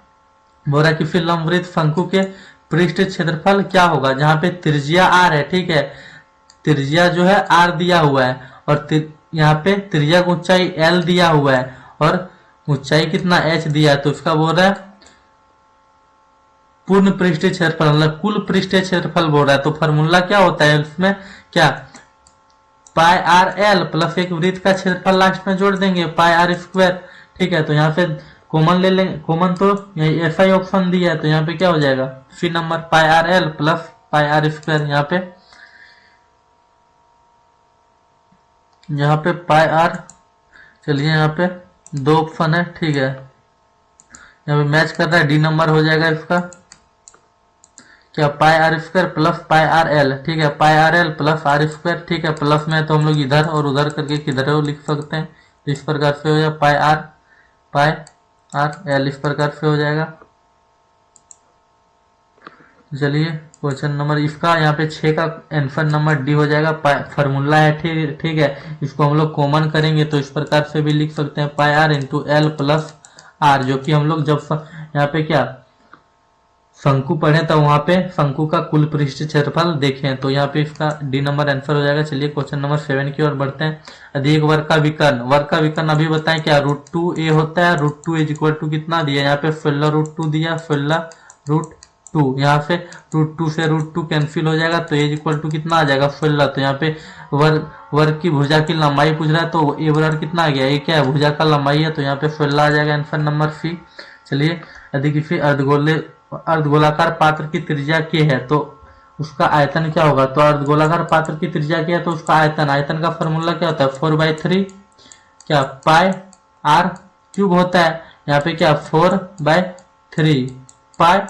बोरा किसी लंबवृत्त शंकु के पृष्ठ क्षेत्रफल क्या होगा? जहां पे त्रिज्या आर है, ठीक है, त्रिज्या जो है आर दिया हुआ है और यहाँ पे त्रिज्या की ऊंचाई एल दिया हुआ है और ऊंचाई कितना एच दिया है। तो इसका बोल रहा है पूर्ण पृष्ठीय क्षेत्रफल मतलब कुल पृष्ठीय क्षेत्रफल बोल रहा है। तो फॉर्मूला क्या होता है इसमें? क्या पाई आर एल प्लस एक वृत्त का क्षेत्रफल लास्ट में जोड़ देंगे पाई आर स्क्वायर, ठीक है। तो यहाँ पे कॉमन ले लेंगे, कॉमन तो ऐसा ही ऑप्शन दिया है। तो यहाँ पे क्या हो जाएगा? C number pi R L plus pi R square. यहाँ पे पाई आर, चलिए यहाँ पे 2 ऑप्शन है, ठीक है, यहाँ पे मैच कर रहा है, डी नंबर हो जाएगा इसका क्या pi R square plus pi R L, ठीक है, pi R L plus R square, ठीक है। प्लस में तो हम लोग इधर और उधर करके किधर लिख सकते हैं। इस प्रकार से हो जाए पाई आर एल, इस प्रकार से हो जाएगा। चलिए क्वेश्चन नंबर इसका यहाँ पे 6 का आंसर नंबर डी हो जाएगा। फॉर्मूला है, ठीक है, इसको हम लोग कॉमन करेंगे तो इस प्रकार से भी लिख सकते हैं pi R into L plus R, जो कि हम लोग जब यहाँ पे क्या शंकु पढ़े तो वहां पे शंकु का कुल पृष्ठ क्षेत्रफल देखें। तो यहाँ पे इसका डी नंबर आंसर हो जाएगा। चलिए क्वेश्चन नंबर 7 की ओर बढ़ते हैं। अधिक वर्ग का विकर्ण अभी बताएं क्या √2a होता है। √2 इज इक्वल टू कितना दिया? यहाँ पे 16√2 दिया, 16√2। यहाँ से √2 से √2 कैंसिल हो जाएगा तो a इक्वल टू कितना आ जाएगा? 16। तो यहाँ पे वर्ग की भुजा की लंबाई पूछ रहा है तो a बराबर कितना आ गया? ये क्या है? भुजा का लंबाई है तो यहाँ पे 16 आ जाएगा आंसर नंबर सी। चलिए यदि किसी अर्धगोलाकार पात्र की त्रिज्या k है तो उसका आयतन क्या होगा। तो अर्धगोलाकार पात्र की त्रिज्या क्या है, तो उसका आयतन, आयतन का फॉर्मूला क्या होता है 4/3 क्या पाई आर क्यूब होता है। यहाँ पे क्या 4/3 पाई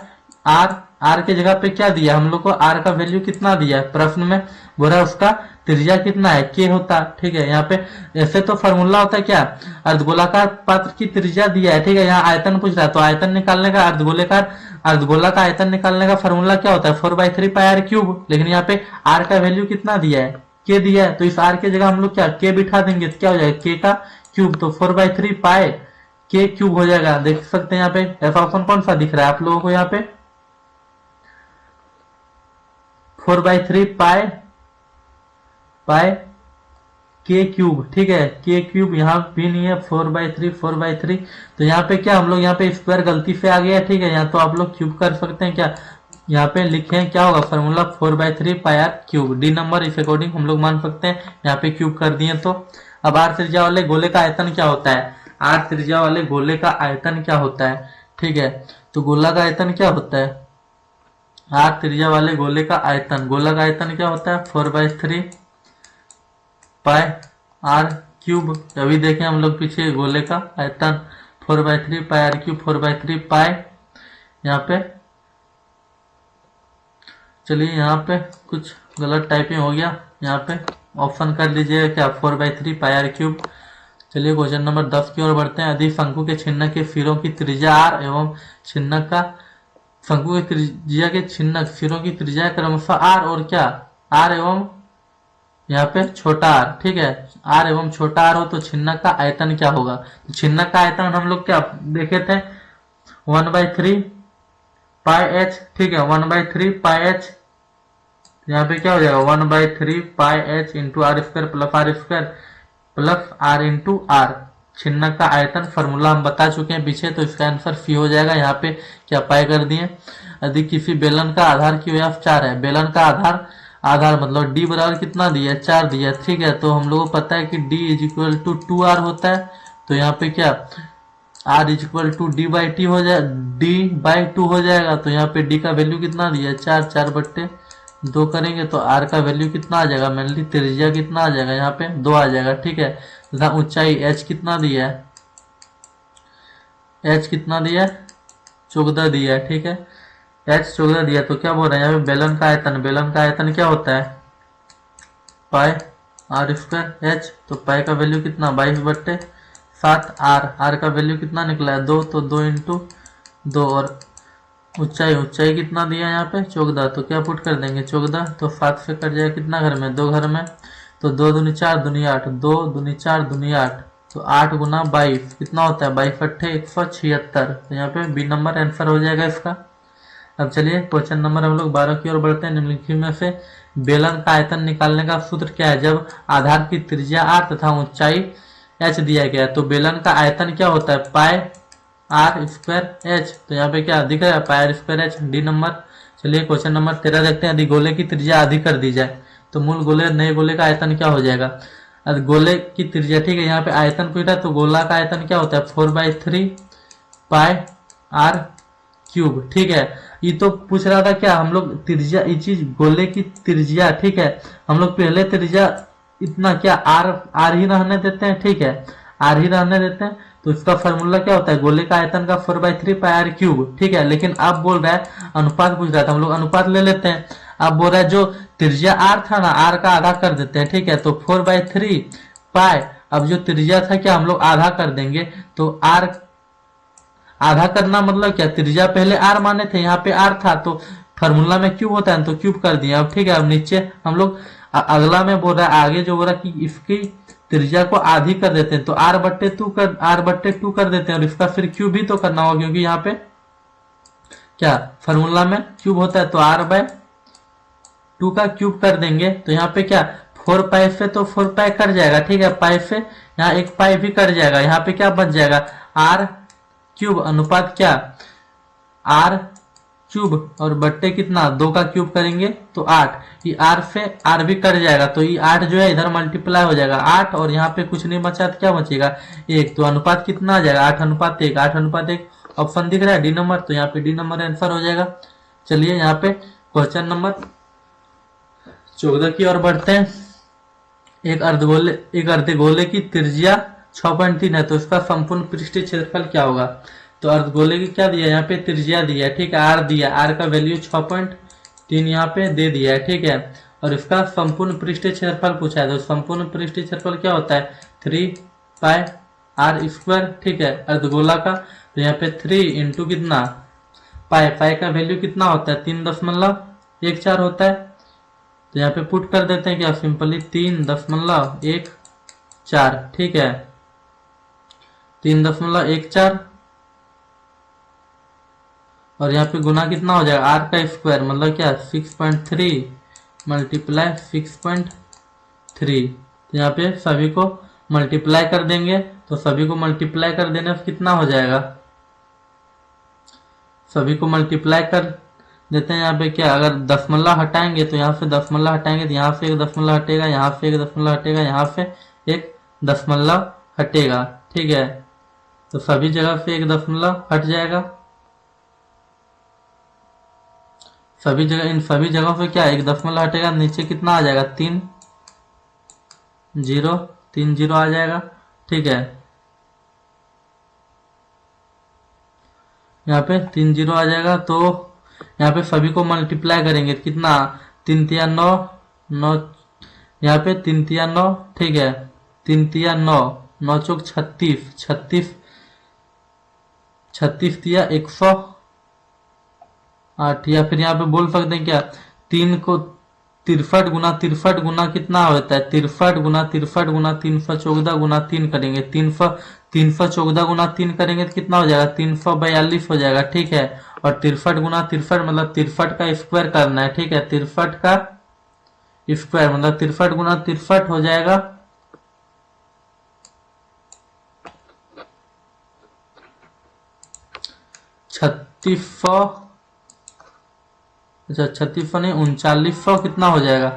आर, आर के जगह पे क्या दिया हम लोग को, आर का वैल्यू कितना दिया है प्रश्न में, बोला उसका त्रिज्या कितना है के होता। ठीक है, यहाँ पे ऐसे तो फॉर्मूला होता है क्या, अर्धगोलाकार पात्र की त्रिज्या दिया है, ठीक है, यहाँ आयतन पूछ रहा है तो आयतन निकालने का, अर्धगोला का आयतन निकालने का फॉर्मूला क्या होता है 4/3 पाई आर क्यूब। लेकिन यहाँ पे आर का वैल्यू कितना दिया है के दिया है, तो इस आर के जगह हम लोग क्या के बिठा देंगे तो क्या हो जाएगा के का क्यूब, तो 4/3 पाई के क्यूब हो जाएगा। देख सकते हैं यहाँ पे ऐसा ऑप्शन कौन सा दिख रहा है आप लोगों को, यहाँ पे 4/3 पाई पाई के क्यूब। ठीक है, के क्यूब यहाँ भी नहीं है, 4/3 तो यहाँ पे क्या हम लोग यहाँ पे स्क्वायर गलती से आ गया। ठीक है, यहाँ तो आप लोग क्यूब कर सकते हैं क्या, यहाँ पे लिखे क्या होगा formula 4/3 pi R cube, D number इस अकॉर्डिंग हम लोग मान सकते हैं, यहाँ पे क्यूब कर दिए। तो अब आर त्रिज्या वाले गोले का आयतन क्या होता है, आर त्रिज्या वाले गोले का आयतन क्या होता है। ठीक है, तो गोला का आयतन क्या होता है, आर त्रिज्या वाले गोले का आयतन, गोला का आयतन क्या होता है 4/3 पाई आर क्यूब। अभी देखें हम लोग पीछे गोले का आयतन 4/3 पाई आर क्यूब, 4/3 पाई, यहाँ पे चलिए यहाँ पे कुछ गलत टाइपिंग हो गया, यहाँ पे ऑप्शन कर लीजिएगा क्या 4/3 पाई आर क्यूब। चलिए क्वेश्चन नंबर 10 की ओर बढ़ते हैं। यदि शंकु के छिन्नक के सिरों की त्रिज्या आर एवं छिन्नक का, शंकु के त्रिज्या के छिन्नक सिरों की त्रिज्या क्रमशः आर और क्या आर एवं यहाँ पे छोटा आर, ठीक है, आर एवं छोटा आर हो तो छिन्नक का आयतन क्या होगा। तो छिन्नक का आयतन हम लोग क्या देखे थे 1/3 पाई एच। ठीक है, 1/3 पाई एच, यहाँ पे क्या हो जाएगा 1/3 pi H into R square plus R into R. छिन्नक का आयतन फॉर्मूला हम बता चुके हैं पीछे, तो इसका आंसर सी हो जाएगा। यहाँ पे क्या पाई कर दिए। यदि किसी बेलन का आधार की व्यास 4 है, बेलन का आधार मतलब डी बराबर कितना दिया 4 दिया। ठीक है, तो हम लोगों को पता है कि D is equal to 2r होता है, तो यहाँ पे क्या r is equal to d/t हो जाए, d/2 हो जाएगा। तो यहाँ पे d का वैल्यू कितना दिया 4/2 करेंगे तो r का वैल्यू कितना आ जाएगा, मेनली त्रिज्या कितना आ जाएगा यहाँ पे 2 आ जाएगा। ठीक है, तथा ऊंचाई h कितना दिया है, h कितना दिया है 14 दिया है। ठीक है, h 14 दिया, तो क्या बोल रहे हैं यहाँ पे बेलन का आयतन, बेलन का आयतन क्या होता है पाई आर स्क्वायर एच। तो पाई का वैल्यू कितना 22/7 आर का वैल्यू कितना निकला है 2, तो 2 इंटू 2, और ऊंचाई कितना दिया यहाँ पे 14, तो क्या पुट कर देंगे 14, तो 7 से कट जाएगा कितना घर में 2 घर में, तो 2 दूनी 4 दूनी 8, 2 दूनी 4 दूनी 8, तो 8 गुना 22 कितना होता है 22 176। तो यहाँ पे बी नंबर आंसर हो जाएगा इसका। अब चलिए क्वेश्चन नंबर हम लोग 12 की ओर बढ़ते हैं। निम्नलिखित में से बेलन का आयतन निकालने का सूत्र क्या है जब आधार की त्रिज्या r तथा ऊंचाई h दिया गया है। तो बेलन का आयतन क्या होता है पाई आर स्क्वायर एच, तो यहाँ पे क्या दिख रहा है pi R square H, D number. चलिए क्वेश्चन नंबर 13 देखते हैं। यदि गोले की त्रिज्या आधी कर दी जाए तो मूल गोले नए गोले का आयतन क्या हो जाएगा। अब गोले की त्रिज्या, ठीक है, यहाँ पे आयतन पूछा तो गोला का आयतन क्या होता है 4/3 पाई आर क्यूब। ठीक है, ये तो पूछ रहा था क्या हम लोग त्रिज्या, ये चीज गोले की त्रिज्या, ठीक है, हम लोग पहले त्रिज्या इतना क्या आर ही रहने देते हैं। ठीक है, आर ही रहने देते हैं, तो इसका फॉर्मूला क्या होता है गोले का आयतन का 4/3 पाई आर क्यूब। ठीक है, लेकिन अब बोल रहा है अनुपात पूछ रहा था, हम लोग अनुपात ले लेते हैं। अब बोल रहा है जो त्रिज्या आर था ना, आर का आधा कर देते हैं। ठीक है, तो 4/3 पाई, अब जो त्रिज्या था क्या हम लोग आधा कर देंगे, तो आर आधा करना मतलब क्या, त्रिज्या पहले आर माने थे, यहाँ पे आर था तो फॉर्मूला में क्यूब होता है तो क्यूब कर दिया। अब ठीक है, अब नीचे हम लोग अगला में बोल रहा है, आगे जो बोल रहा है कि इसकी त्रिज्या को आधी कर देते हैं तो r/2 कर देते हैं, और इसका फिर क्यूब भी तो करना होगा क्योंकि यहाँ पे क्या फॉर्मूला में क्यूब होता है, तो r/2 का क्यूब कर देंगे। तो यहाँ पे क्या 4 पाई से तो 4 पाई कट जाएगा। ठीक है, पाई से यहाँ 1 पाई भी कट जाएगा, यहाँ पे क्या बच जाएगा r क्यूब अनुपात क्या आर क्यूब और बट्टे कितना 2 का क्यूब करेंगे तो 8, ये आर से आर भी कट जाएगा, तो ये 8 जो है इधर मल्टीप्लाई हो जाएगा 8, और यहाँ पे कुछ नहीं बचा तो क्या बचेगा 1, तो अनुपात कितना आ जाएगा 8:1, 8:1 ऑप्शन दिख रहा है डी नंबर, तो यहाँ पे डी नंबर आंसर हो जाएगा। चलिए यहाँ पे क्वेश्चन नंबर 14 की ओर बढ़ते हैं। एक अर्धगोले की त्रिज्या 6.3 है, तो इसका संपूर्ण पृष्ठीय क्षेत्रफल क्या होगा। तो अर्धगोले की क्या दिया, यहाँ पे त्रिज्या दिया है, ठीक है, आर दिया, आर का वैल्यू 6.3 यहाँ पे दे दिया है, ठीक है। और इसका संपूर्ण पृष्ठीय क्षेत्रफल पूछा है, तो संपूर्ण पृष्ठीय क्षेत्रफल क्या होता है 3 पाई आर स्क्वायर, ठीक है, अर्धगोला का। तो यहाँ पे 3 इंटू कितना पाई, पाई का वैल्यू कितना होता है 3.14 होता है। तो यहाँ पे पुट कर देते हैं क्या, सिंपली 3.14, ठीक है, 3.14 और यहाँ पे गुना कितना हो जाएगा आर का स्क्वायर, मतलब क्या 6.3 मल्टीप्लाई 6.3। तो यहाँ पे सभी को मल्टीप्लाई कर देंगे, तो सभी को मल्टीप्लाई कर देने से कितना हो जाएगा, सभी को मल्टीप्लाई कर देते हैं। यहाँ पे क्या, अगर दशमलव हटाएंगे तो यहाँ से दशमलव हटाएंगे तो यहाँ से एक दशमलव हटेगा, यहाँ से एक दशमलव हटेगा, यहाँ से एक दशमलव हटेगा, ठीक है। तो सभी जगह से एक दशमलव हट जाएगा, सभी जगह, इन सभी जगहों पे क्या एक दशमलव हटेगा, नीचे कितना आ जाएगा 3 0 आ जाएगा, ठीक है। यहाँ पे 3 0 आ जाएगा। तो यहाँ पे सभी को मल्टीप्लाई करेंगे कितना 3 तिया 9 9, यहाँ पे 3 तिया 9, ठीक है, 3 तिया 9, 9 चौक 36, 36 36 तिया 108, या फिर यहाँ पे बोल सकते हैं क्या 3 को 63 गुना कितना होता है 63 गुना 314 गुना 3 करेंगे, 314 गुना 3 करेंगे तो कितना हो जाएगा 342 हो जाएगा, ठीक है। और 63 गुना 63 मतलब 63 का स्क्वायर करना है, ठीक है, 63 का स्क्वायर मतलब 63 गुना 63 हो जाएगा 3600, अच्छा 3600 नहीं 3900 कितना हो जाएगा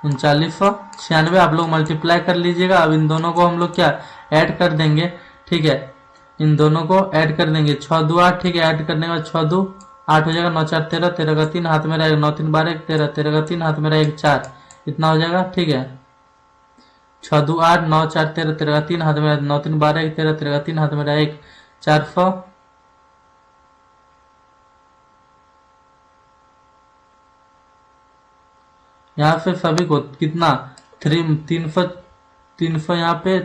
3996। आप लोग मल्टीप्लाई कर लीजिएगा। अब इन दोनों को हम लोग क्या ऐड कर देंगे, ठीक है, इन दोनों को ऐड कर देंगे 6 2 8, ठीक है, ऐड करने के बाद 6 2 8 हो जाएगा, 9 4 13, 13 का 3 हाथ में रहेगा, 9 3 12 13, 13 का 3 हाथ में रहेगा 4, इतना हो जाएगा, ठीक है। 6 2 8 9 4 13, 13 का 3 हाथ में, 9 3 12 13, 13 का 3 हाथ में रहेगा 400। यहाँ से सभी को कितना 300 यहाँ पे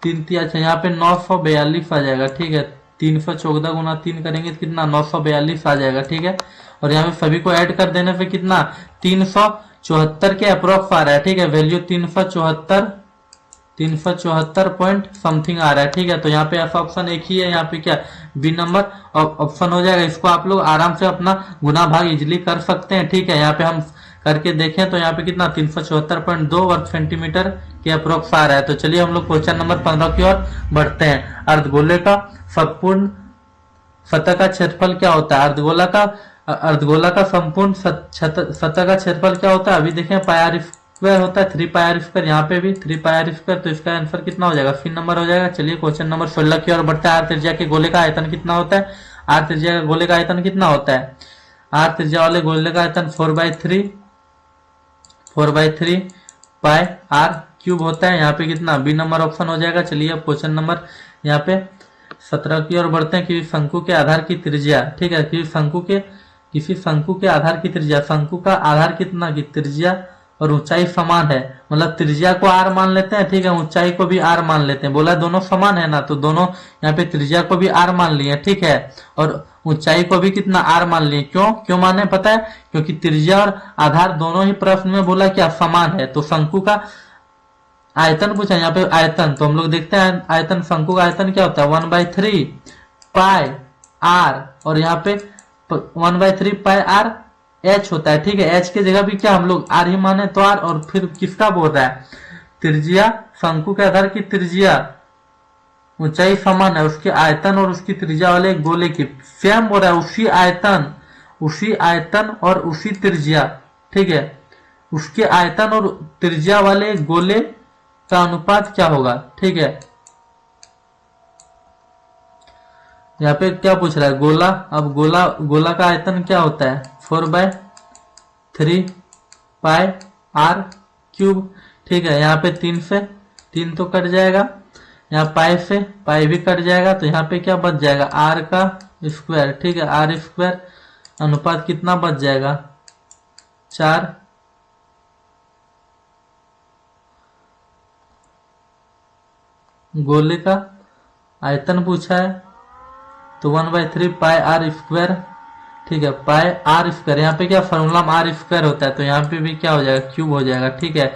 3 अच्छा यहाँ पे 942 आ जाएगा, ठीक है, 314 गुना 3 करेंगे तो कितना 942 आ जाएगा, ठीक है। और यहाँ पे सभी को ऐड कर देने पे कितना 374 के अप्रोक्स आ रहा है, ठीक है, वैल्यू 374 पॉइंट समथिंग आ रहा है, ठीक है। तो यहाँ पे ऐसा ऑप्शन एक ही है, यहाँ पे क्या बी नंबर ऑप्शन हो जाएगा। इसको आप लोग आराम से अपना गुना भाग इजिली कर सकते हैं, ठीक है। यहाँ पे हम करके देखें तो यहाँ पे कितना 374.2 वर्ग सेंटीमीटर के अप्रोक्स आ रहा है। तो चलिए हम लोग क्वेश्चन नंबर 15 की ओर बढ़ते हैं। अर्धगोले का संपूर्ण सतह का क्षेत्रफल क्या होता है, अर्धगोला का संपूर्ण सतह का क्षेत्रफल क्या होता है, अभी देखें पाई आर स्क्वायर होता है, 3 पाई आर स्क्वायर, यहाँ पे भी 3 पाई आर स्क्वायर, तो इसका आंसर कितना हो जाएगा 3 नंबर हो जाएगा। चलिए क्वेश्चन नंबर 16 की ओर बढ़ते हैं। आर त्रिज्या के गोले का आयतन कितना होता है, आर त्रिज्या के गोले का आयतन कितना होता है, आर त्रिज्या वाले गोले का आयतन 4/3 पाई आर क्यूब होता है। यहाँ पे कितना बी नंबर ऑप्शन हो जाएगा। चलिए अब क्वेश्चन नंबर यहाँ पे 17 की ओर बढ़ते हैं। किसी शंकु के आधार की त्रिज्या, ठीक है, किसी शंकु के आधार की त्रिज्या, शंकु का आधार कितना की त्रिज्या और ऊंचाई समान है, मतलब त्रिज्या को आर मान लेते हैं, ठीक है, ऊंचाई को भी आर मान लेते हैं, बोला दोनों समान है ना, तो दोनों यहाँ पे त्रिज्या को भी आर मान लिए, ठीक है, और ऊंचाई को भी कितना आर मान लिए। क्यों माने पता है, क्योंकि त्रिज्या और आधार दोनों ही प्रश्न में बोला क्या समान है। तो शंकु का आयतन पूछा, यहाँ पे आयतन, तो हम लोग देखते हैं आयतन, शंकु का आयतन क्या होता है 1/3 पाई आर, और यहाँ पे 1/3 पाई आर एच होता है, ठीक है, एच की जगह भी क्या हम लोग आर ही माने तो आर, और फिर किसका बोल रहा है त्रिज्या, शंकु के आधार की त्रिज्या ऊंचाई समान है, उसके आयतन और उसकी त्रिज्या वाले गोले की सेम हो रहा है, उसी आयतन और उसी त्रिज्या, ठीक है, उसके आयतन और त्रिज्या वाले गोले का अनुपात क्या होगा, ठीक है। यहाँ पे क्या पूछ रहा है गोला, अब गोला का आयतन क्या होता है 4/3 पाई आर क्यूब। ठीक है, यहाँ पे 3 से 3 तो कट जाएगा, यहाँ पाई से पाई भी कट जाएगा, तो यहाँ पे क्या बच जाएगा आर का स्क्वायर। ठीक है, आर स्क्वायर अनुपात कितना बच जाएगा 4। गोले का आयतन पूछा है तो 1/3 पाई आर स्क्वायर। ठीक है, पाई आर स्क्वायर, यहाँ पे क्या फॉर्मूला में आर स्क्वायर होता है, तो यहाँ पे भी क्या हो जाएगा क्यूब हो जाएगा। ठीक है,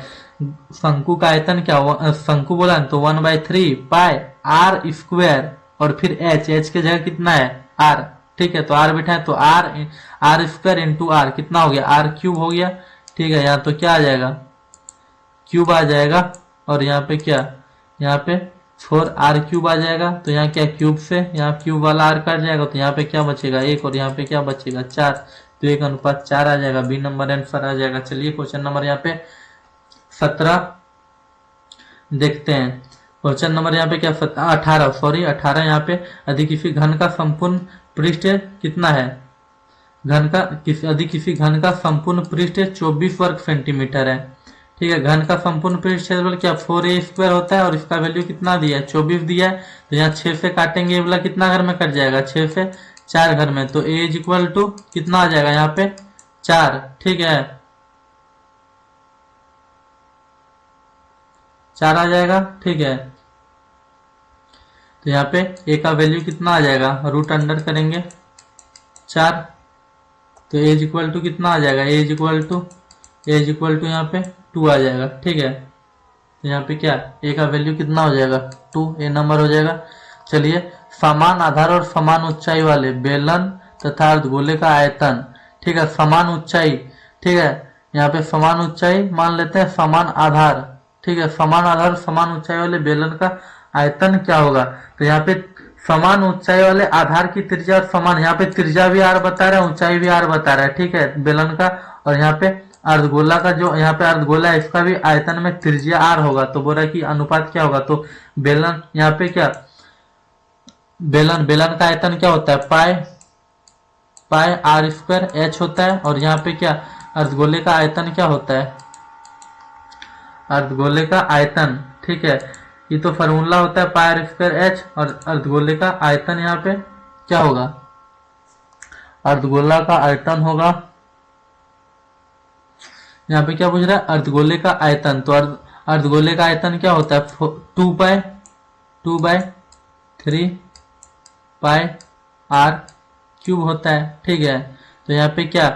शंकु का आयतन क्या, शंकु बोला तो 1/3 पाई आर स्क्वायर और फिर एच के जगह कितना है आर। ठीक है, तो आर बिठाए तो आर स्क्वायर इंटू आर कितना हो गया आर क्यूब हो गया। ठीक है, यहाँ तो क्या आ जाएगा क्यूब आ जाएगा, और यहाँ पे क्या, यहाँ पे 4r क्यूब आ जाएगा, तो यहाँ क्या क्यूब से यहाँ क्यूब वाला r कट जाएगा, तो यहाँ पे क्या बचेगा 1 और यहाँ पे क्या बचेगा 4, तो 1:4 आ जाएगा, बी नंबर आंसर आ जाएगा। चलिए क्वेश्चन नंबर यहाँ पे 17 देखते हैं। क्वेश्चन नंबर यहाँ पे क्या 18 यहाँ पे यदि किसी घन का संपूर्ण पृष्ठ कितना है, यदि किसी घन का संपूर्ण पृष्ठ 24 वर्ग सेंटीमीटर है। ठीक है, घन का संपूर्ण पृष्ठ क्षेत्रफल क्या 4a स्क्वायर होता है, और इसका वैल्यू कितना दिया है 24 दिया है, तो यहाँ 6 से काटेंगे, ये वाला कितना घर में कट जाएगा 6 से 4 घर में, तो a इज इक्वल टू कितना आ जाएगा यहाँ पे 4। ठीक है, 4 आ जाएगा। ठीक है, तो यहाँ पे a का वैल्यू कितना आ जाएगा, रूट अंडर करेंगे 4, तो a इज इक्वल टू कितना आ जाएगा, a इज इक्वल टू यहाँ पे 2 आ जाएगा। ठीक है, तो यहाँ पे क्या a का वैल्यू कितना हो जाएगा 2, a नंबर हो जाएगा। चलिए, समान आधार और समान ऊंचाई वाले बेलन तथा अर्धगोले का आयतन। ठीक है, समान ऊंचाई, ठीक है, यहाँ पे समान ऊंचाई मान लेते हैं, समान आधार। ठीक है, समान आधार समान ऊंचाई वाले बेलन का आयतन क्या होगा, तो यहाँ पे समान ऊंचाई वाले आधार की त्रिज्या और समान, यहाँ पे त्रिज्या भी आर बता रहा है, ऊंचाई भी आर बता रहा है। ठीक है, बेलन का, और यहाँ पे अर्धगोला का जो यहाँ पे अर्धगोला है इसका भी आयतन में त्रिज्या आर होगा, तो बोल रहा है कि अनुपात क्या होगा, तो बेलन यहाँ पे क्या बेलन का आयतन क्या होता है पाई आर स्क्वायर एच होता है, और यहाँ पे क्या अर्धगोले का आयतन क्या होता है अर्धगोले का आयतन। ठीक है, ये तो फॉर्मूला होता है पाई आर स्क्वायर एच, और अर्धगोले का आयतन यहाँ पे क्या होगा, अर्धगोला का आयतन होगा, यहाँ पे क्या पूछ रहा है अर्धगोले का आयतन, तो अर्धगोले का आयतन क्या होता है 2/3 पाई आर क्यूब होता है। ठीक है, तो यहाँ पे क्या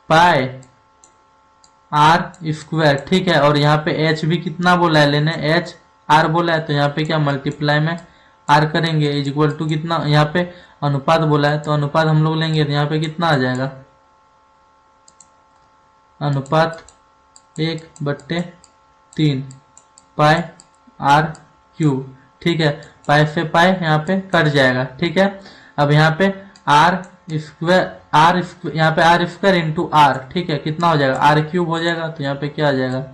पाई आर स्क्वायर। ठीक है, और यहाँ पे एच भी कितना बोला है लेने, एच आर बोला है, तो यहाँ पे क्या मल्टीप्लाई में आर करेंगे इज इक्वल टू कितना, यहाँ पे अनुपात बोला है तो अनुपात हम लोग लेंगे, तो यहाँ पे कितना आ जाएगा अनुपात 1/3 पाई आर क्यूब। ठीक है, पाई से पाई यहाँ पे कट जाएगा। ठीक है, अब यहाँ पे आर स्क्वायर यहाँ पे आर स्क्वायर इंटू आर। ठीक है, कितना हो जाएगा आर क्यूब हो जाएगा, तो यहाँ पे क्या आ जाएगा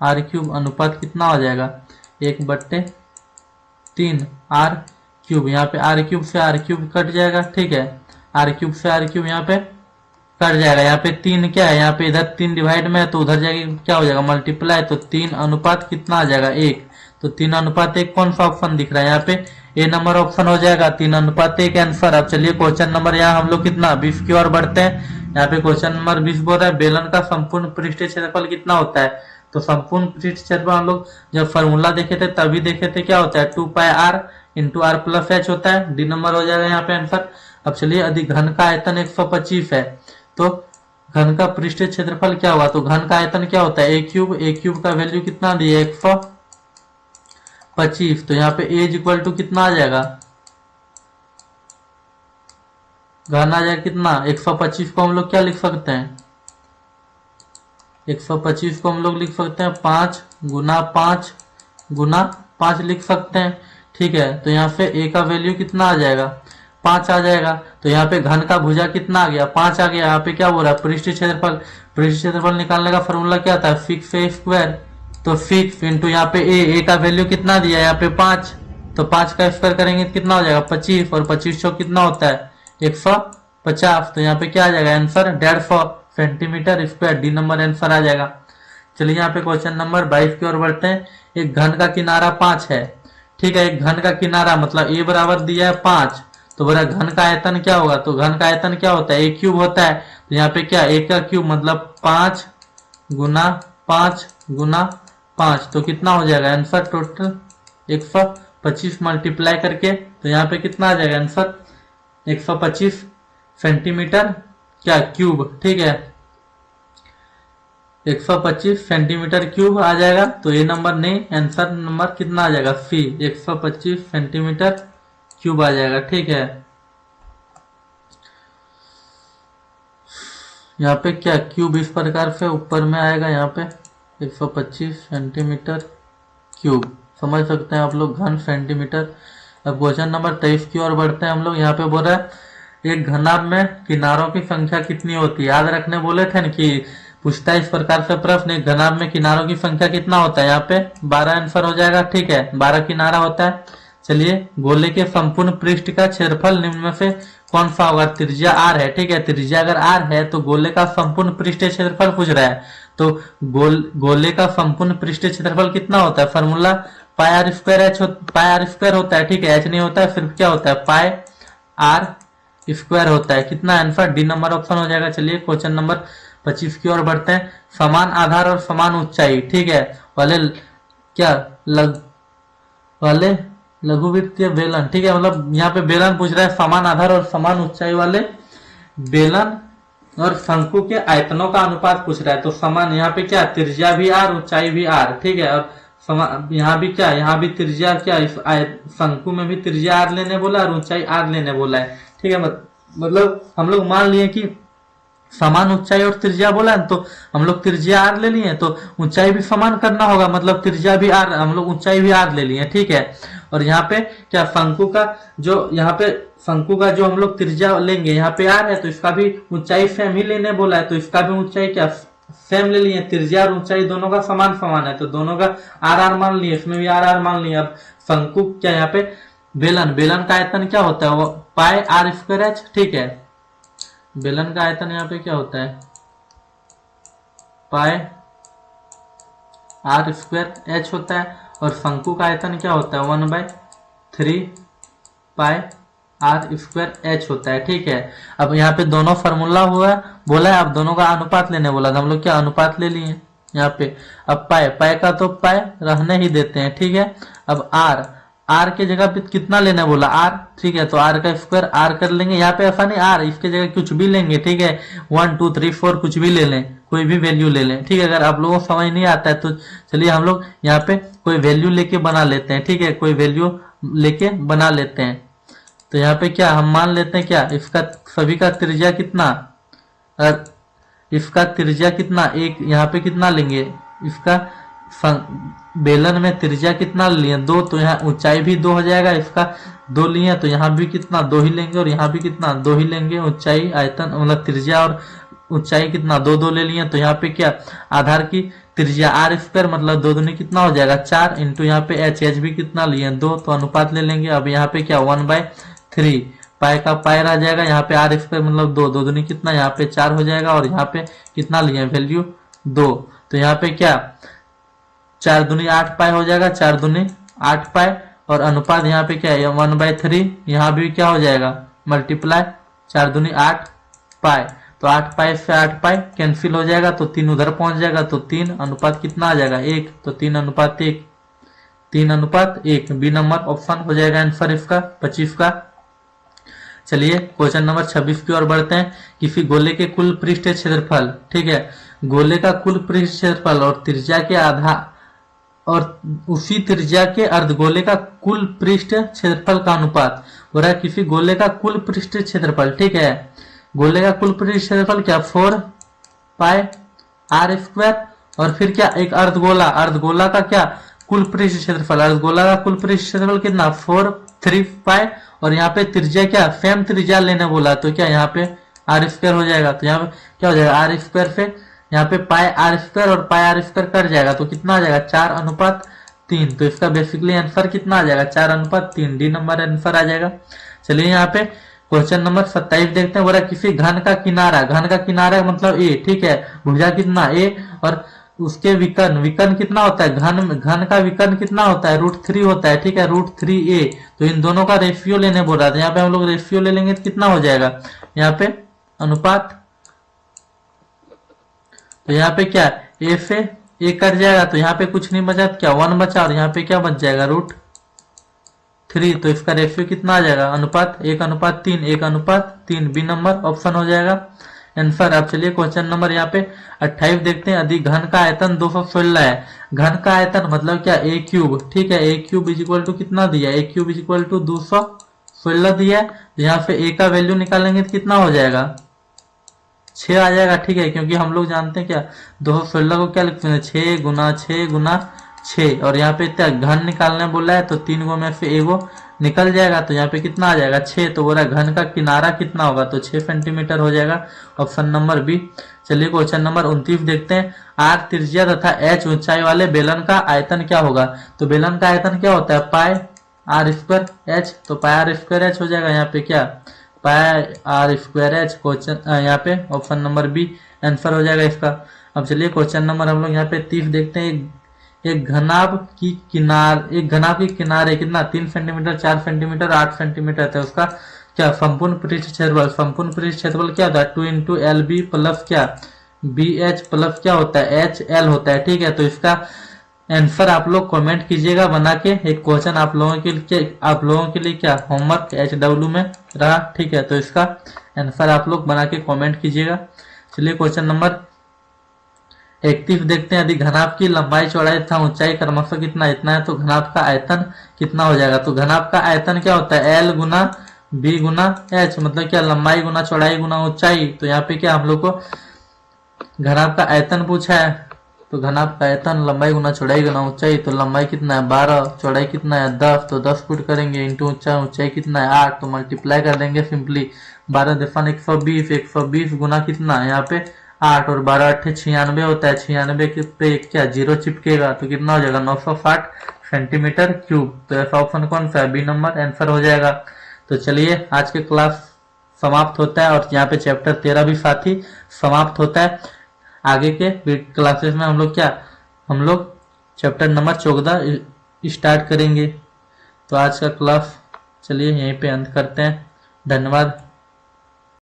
आर क्यूब, अनुपात कितना हो जाएगा 1/3 आर क्यूब। यहाँ पे आर क्यूब से आर क्यूब कट जाएगा। ठीक है, आर क्यूब से आर क्यूब यहाँ पे कट जाएगा, यहाँ पे 3 क्या है, यहाँ पे इधर 3 डिवाइड में है तो उधर जाके क्या हो जाएगा मल्टीप्लाई, तो 3 अनुपात कितना आ जाएगा 1, तो 3:1 कौन सा ऑप्शन दिख रहा है, यहाँ पे ए नंबर ऑप्शन हो जाएगा 3:1 आंसर। अब चलिए क्वेश्चन नंबर यहाँ हम लोग कितना 20 की ओर बढ़ते हैं। यहाँ पे क्वेश्चन नंबर 20 बोल रहा है बेलन का संपूर्ण पृष्ठ क्षेत्रफल कितना होता है, तो संपूर्ण पृष्ठ क्षेत्रफल हम लोग जब फॉर्मूला देखे थे तभी देखे थे क्या होता है 2 pi R into R plus H होता है, डी नंबर हो जाएगा यहाँ पे आंसर। अब चलिए यदि घन का आयतन 125 है तो घन का पृष्ठ क्षेत्रफल क्या होगा, तो घन का आयतन क्या होता है ए क्यूब का वैल्यू कितना दिया 125, तो यहाँ पे ए इज इक्वल टू कितना आ जाएगा घन आ जाएगा कितना 125 को हम लोग क्या लिख सकते हैं 125 को हम लोग लिख सकते हैं 5 गुना 5 लिख सकते हैं। ठीक है, तो यहाँ पे ए का वैल्यू कितना आ जाएगा 5 आ जाएगा, तो यहाँ पे घन का भुजा कितना आ गया 5 आ गया। यहाँ पे क्या बोल रहा है पृष्ठ क्षेत्रफल निकालने का फॉर्मूला क्या था 6a स्क्वायर, तो 6 इंटू यहाँ पे ए का वैल्यू कितना दिया यहाँ पे 5, तो 5 का स्क्वायर करेंगे तो कितना हो जाएगा 25, और 25 कितना होता है 150, तो यहाँ पे क्या आ जाएगा answer 150 centimetre square, D number answer आ जाएगा। चलिए यहाँ पे क्वेश्चन नंबर 22 की ओर बढ़ते हैं। एक घन का किनारा 5 है, ठीक है। एक घन का किनारा मतलब ए बराबर दिया है 5, तो बोला घन का आयतन क्या होगा, तो घन का आयतन क्या होता है, ए क्यूब होता है। तो यहाँ पे क्या, ए का क्यूब मतलब 5 गुना 5 गुना 5, तो कितना हो जाएगा आंसर टोटल 125 मल्टीप्लाई करके, तो यहाँ पे कितना आ जाएगा आंसर 125 सेंटीमीटर क्या क्यूब, ठीक है। 125 सेंटीमीटर क्यूब आ जाएगा, तो ये नंबर नहीं, आंसर नंबर कितना आ जाएगा सी, 125 सेंटीमीटर क्यूब आ जाएगा, ठीक है। यहाँ पे क्या क्यूब इस प्रकार से ऊपर में आएगा, यहाँ पे 125 सेंटीमीटर क्यूब, समझ सकते हैं आप लोग, घन सेंटीमीटर। अब क्वेश्चन नंबर 23 की ओर बढ़ते हैं हम लोग। यहाँ पे बोल रहा है एक घनाभ में किनारों की संख्या कितनी होती है, याद रखने बोले थे ना कि पूछता है इस प्रकार से प्रश्न, एक घनाभ में किनारों की संख्या कितना होता है, यहाँ पे 12 आंसर हो जाएगा, ठीक है। 12 किनारा होता है। चलिए, गोले के संपूर्ण पृष्ठ का क्षेत्रफल निम्न में से कौन सा होगा, त्रिज्या आर है, ठीक है। त्रिज्या अगर आर है तो गोले का संपूर्ण पृष्ठ क्षेत्रफल पूछ रहा है, तो गोले का संपूर्ण पृष्ठ क्षेत्रफल कितना होता है, formula pi R square H, pi R square होता है, ठीक है। एच नहीं होता है, सिर्फ क्या होता है पाई आर स्क्वायर होता है। कितना आंसर डी नंबर ऑप्शन हो जाएगा। चलिए क्वेश्चन नंबर 25 की ओर बढ़ते हैं। समान आधार और समान ऊंचाई, ठीक है, वाले लघुवृत्तीय बेलन, ठीक है, मतलब यहाँ पे बेलन पूछ रहा है, समान आधार और समान ऊंचाई वाले बेलन और शंकु के आयतनों का अनुपात पूछ रहा है। तो समान यहाँ पे क्या, त्रिज्या भी आर ऊंचाई भी आर, ठीक है। और यहाँ भी क्या, यहाँ भी त्रिज्या क्या, इस शंकु में भी त्रिज्या आर लेने बोला और ऊंचाई आर लेने बोला है, ठीक है। मतलब हम लोग मान लिए कि समान ऊंचाई और त्रिज्या बोला है, तो हम लोग त्रिज्या आर ले लिए, तो ऊंचाई भी समान करना होगा, मतलब त्रिज्या भी आर, हम लोग ऊंचाई भी आर ले लिए, ठीक है। और यहाँ पे क्या शंकु का जो, यहाँ पे शंकु का जो हम लोग त्रिज्या लेंगे, यहाँ पे आर है तो इसका भी ऊंचाई सेम ही लेने बोला है, तो इसका भी ऊंचाई क्या सेम ले लिए। त्रिज्या और ऊंचाई दोनों का समान समान है, तो दोनों का आर आर मान लिए, इसमें भी आर आर मान लिए। अब शंकु क्या, यहाँ पे बेलन का आयतन क्या होता है, वो पाई आर स्क्वायर एच, ठीक है। बेलन का आयतन यहाँ पे क्या होता है, पाई आर स्क्वायर एच होता है, और शंकु का आयतन क्या होता है 1/3 पाई आर स्क्वायर एच होता है, ठीक है। अब यहाँ पे दोनों फार्मूला हुआ है, बोला है अब दोनों का अनुपात लेने बोला था, हम लोग क्या अनुपात ले लिए यहाँ पे। अब पाई का तो पाई रहने ही देते हैं, ठीक है। अब आर के जगह पे कितना लेना बोला, आर, ठीक है। तो आर का स्क्वायर आर कर लेंगे, यहाँ पे ऐसा नहीं आर, इसके जगह कुछ भी लेंगे, ठीक है। 1 2 3 4 कुछ भी ले लें, कोई भी वैल्यू ले लें, ठीक है। अगर आप लोगों को समझ नहीं आता है तो चलिए हम लोग यहाँ पे कोई वैल्यू लेके बना लेते हैं, ठीक है, कोई वैल्यू लेके बना लेते हैं। तो यहाँ पे क्या हम मान लेते हैं, क्या इसका सभी का त्रिज्या कितना, और इसका त्रिज्या कितना, एक यहाँ पे कितना लेंगे, इसका बेलन में त्रिज्या कितना लिए 2, तो यहाँ ऊंचाई भी 2 हो जाएगा, इसका 2 लिए तो यहाँ भी कितना 2 ही लेंगे, और यहाँ भी कितना 2 ही लेंगे। ऊंचाई आयतन मतलब त्रिज्या और ऊंचाई कितना 2 2 ले लिए, तो यहाँ पे क्या आधार की त्रिज्या आर स्क्वायर मतलब 2 दूनी कितना हो जाएगा 4, इंटू यहाँ पे एच भी कितना लिए 2, तो अनुपात ले लेंगे। अब यहाँ पे क्या 1/3 पाई का पाई रह जाएगा, यहाँ पे आर स्क्वायर मतलब 2 2 दूनी कितना, यहाँ पे 4 हो जाएगा, और यहाँ पे कितना लिए वैल्यू 2, तो यहाँ पे क्या 4 दूनी 8 पाई हो जाएगा, 4 दूनी 8 पाई, और अनुपात यहाँ पे क्या है 1/3, यहाँ भी क्या हो जाएगा मल्टीप्लाई 4 दूनी 8 पाई, तो 8 पाई से 8 पाई कैंसिल हो जाएगा, तो 3 उधर पहुंच जाएगा, तो 3 अनुपात कितना आ जाएगा 1, तो 3 अनुपात 1, 3 अनुपात 1, बी नंबर ऑप्शन हो जाएगा आंसर इसका 25 का। चलिए क्वेश्चन नंबर 26 की ओर बढ़ते हैं। किसी गोले के कुल पृष्ठ क्षेत्रफल, ठीक है, गोले का कुल पृष्ठ क्षेत्रफल और त्रिज्या के आधार और उसी त्रिज्या के अर्धगोले का कुल पृष्ठ क्षेत्रफल का अनुपात हो रहा है। किसी गोले का कुल पृष्ठ क्षेत्रफल, ठीक है, गोले का कुल पृष्ठ क्षेत्रफल क्या 4 पाई आर स्क्वायर, और फिर क्या एक अर्धगोला का क्या कुल पृष्ठ क्षेत्रफल, अर्धगोला का कुल पृष्ठ क्षेत्रफल कितना 3 पाई, और यहाँ पे त्रिज्या क्या सेम त्रिज्या लेने बोला, तो क्या यहाँ पे आर स्क्वायर हो जाएगा, तो यहाँ पे क्या हो जाएगा आर स्क्वायर से यहाँ पे पाई आर स्क्वायर और पाई आर स्क्वायर कर जाएगा, तो कितना आ जाएगा 4/3, तो इसका बेसिकली आंसर कितना आ जाएगा 4/3, डी नंबर आंसर आ जाएगा। चलिए यहाँ पे क्वेश्चन नंबर 27 देखते हैं। बोला किसी घन का किनारा मतलब ए, ठीक है, भुजा कितना ए, और उसके विकर्ण, विकर्ण कितना होता है, घन का विकर्ण कितना होता है, √3 होता है, ठीक है, √3a। तो इन दोनों का रेशियो लेने बोल रहा था, यहाँ पे हम लोग रेशियो ले लेंगे तो कितना हो जाएगा, यहाँ पे अनुपात, तो यहाँ पे क्या a से a कट जाएगा, तो यहाँ पे कुछ नहीं बचा, क्या 1 बचा, और यहाँ पे क्या बच जाएगा, √3। तो इसका रेशियो कितना आ जाएगा, अनुपात 1:3, 1:3, बी नंबर ऑप्शन हो जाएगा आंसर। अब चलिए क्वेश्चन नंबर यहाँ पे 28 देखते हैं। यदि घन का आयतन 216 है, घन का आयतन मतलब क्या, a क्यूब, ठीक है, a cube is equal to कितना दिया, a cube is equal to 216 दिया है। तो यहाँ पे a का वैल्यू निकालेंगे तो कितना हो जाएगा, 6 आ जाएगा, ठीक है, क्योंकि हम लोग जानते हैं क्या 216 को क्या लिखते हैं, 6 गुना 6 गुना 6, और यहाँ पे क्या घन निकालने बोला है, तो 3 गो में से एगो निकल जाएगा, तो यहाँ पे कितना आ जाएगा 6। तो बोला घन का किनारा कितना होगा, तो 6 सेंटीमीटर हो जाएगा, ऑप्शन नंबर बी। चलिए क्वेश्चन नंबर 29 देखते हैं। आर त्रिज्या तथा एच ऊंचाई वाले बेलन का आयतन क्या होगा, तो बेलन का आयतन क्या होता है, पाई आर स्क्वायर एच, तो पाई आर स्क्वायर एच हो जाएगा, यहाँ पे क्या pi R square H, question यहाँ पे ऑप्शन नंबर बी आंसर हो जाएगा इसका। अब चलिए क्वेश्चन नंबर हम लोग यहाँ पे 30 देखते हैं। एक घनाभ की किनारे कितना 3 सेंटीमीटर, 4 सेंटीमीटर, 8 सेंटीमीटर था, उसका क्या संपूर्ण पृष्ठ क्षेत्रफल, संपूर्ण पृष्ठ क्षेत्रफल क्या होता है 2 × LB प्लस क्या BH प्लस क्या होता है HL होता है, ठीक है। तो इसका आंसर आप लोग कमेंट कीजिएगा बना के, एक क्वेश्चन आप लोगों के लिए क्या होमवर्क HW में रहा, ठीक है। तो इसका आंसर आप लोग बना के कमेंट कीजिएगा। चलिए क्वेश्चन नंबर 31 देखते हैं। यदि घनाभ की लंबाई चौड़ाई तथा ऊंचाई क्रमशः कितना इतना है, तो घनाभ का आयतन कितना हो जाएगा, तो घनाभ का आयतन क्या होता है L गुना B गुना H, मतलब क्या लंबाई गुना चौड़ाई गुना ऊंचाई। तो यहाँ पे क्या हम लोग को घनाभ का आयतन पूछा है, तो घनाभ का आयतन लंबाई गुना चौड़ाई गुना ऊंचाई, तो लंबाई कितना है 12, चौड़ाई कितना है 10, तो 10 फुट करेंगे इंटू ऊंचाई कितना है 8, तो मल्टीप्लाई कर देंगे सिंपली 12×120, 120 गुना कितना यहाँ पे 8, और 12×8 96 होता है, 96 पे क्या 0 चिपकेगा, तो कितना हो जाएगा 960 सेंटीमीटर क्यूब। तो ऐसा ऑप्शन कौन सा है, बी नंबर आंसर हो जाएगा। तो चलिए आज के क्लास समाप्त होता है, और यहाँ पे चैप्टर 13 भी साथ ही समाप्त होता है। आगे के क्लासेस में हम लोग चैप्टर नंबर 14 स्टार्ट करेंगे। तो आज का क्लास चलिए यहीं पे अंत करते हैं, धन्यवाद।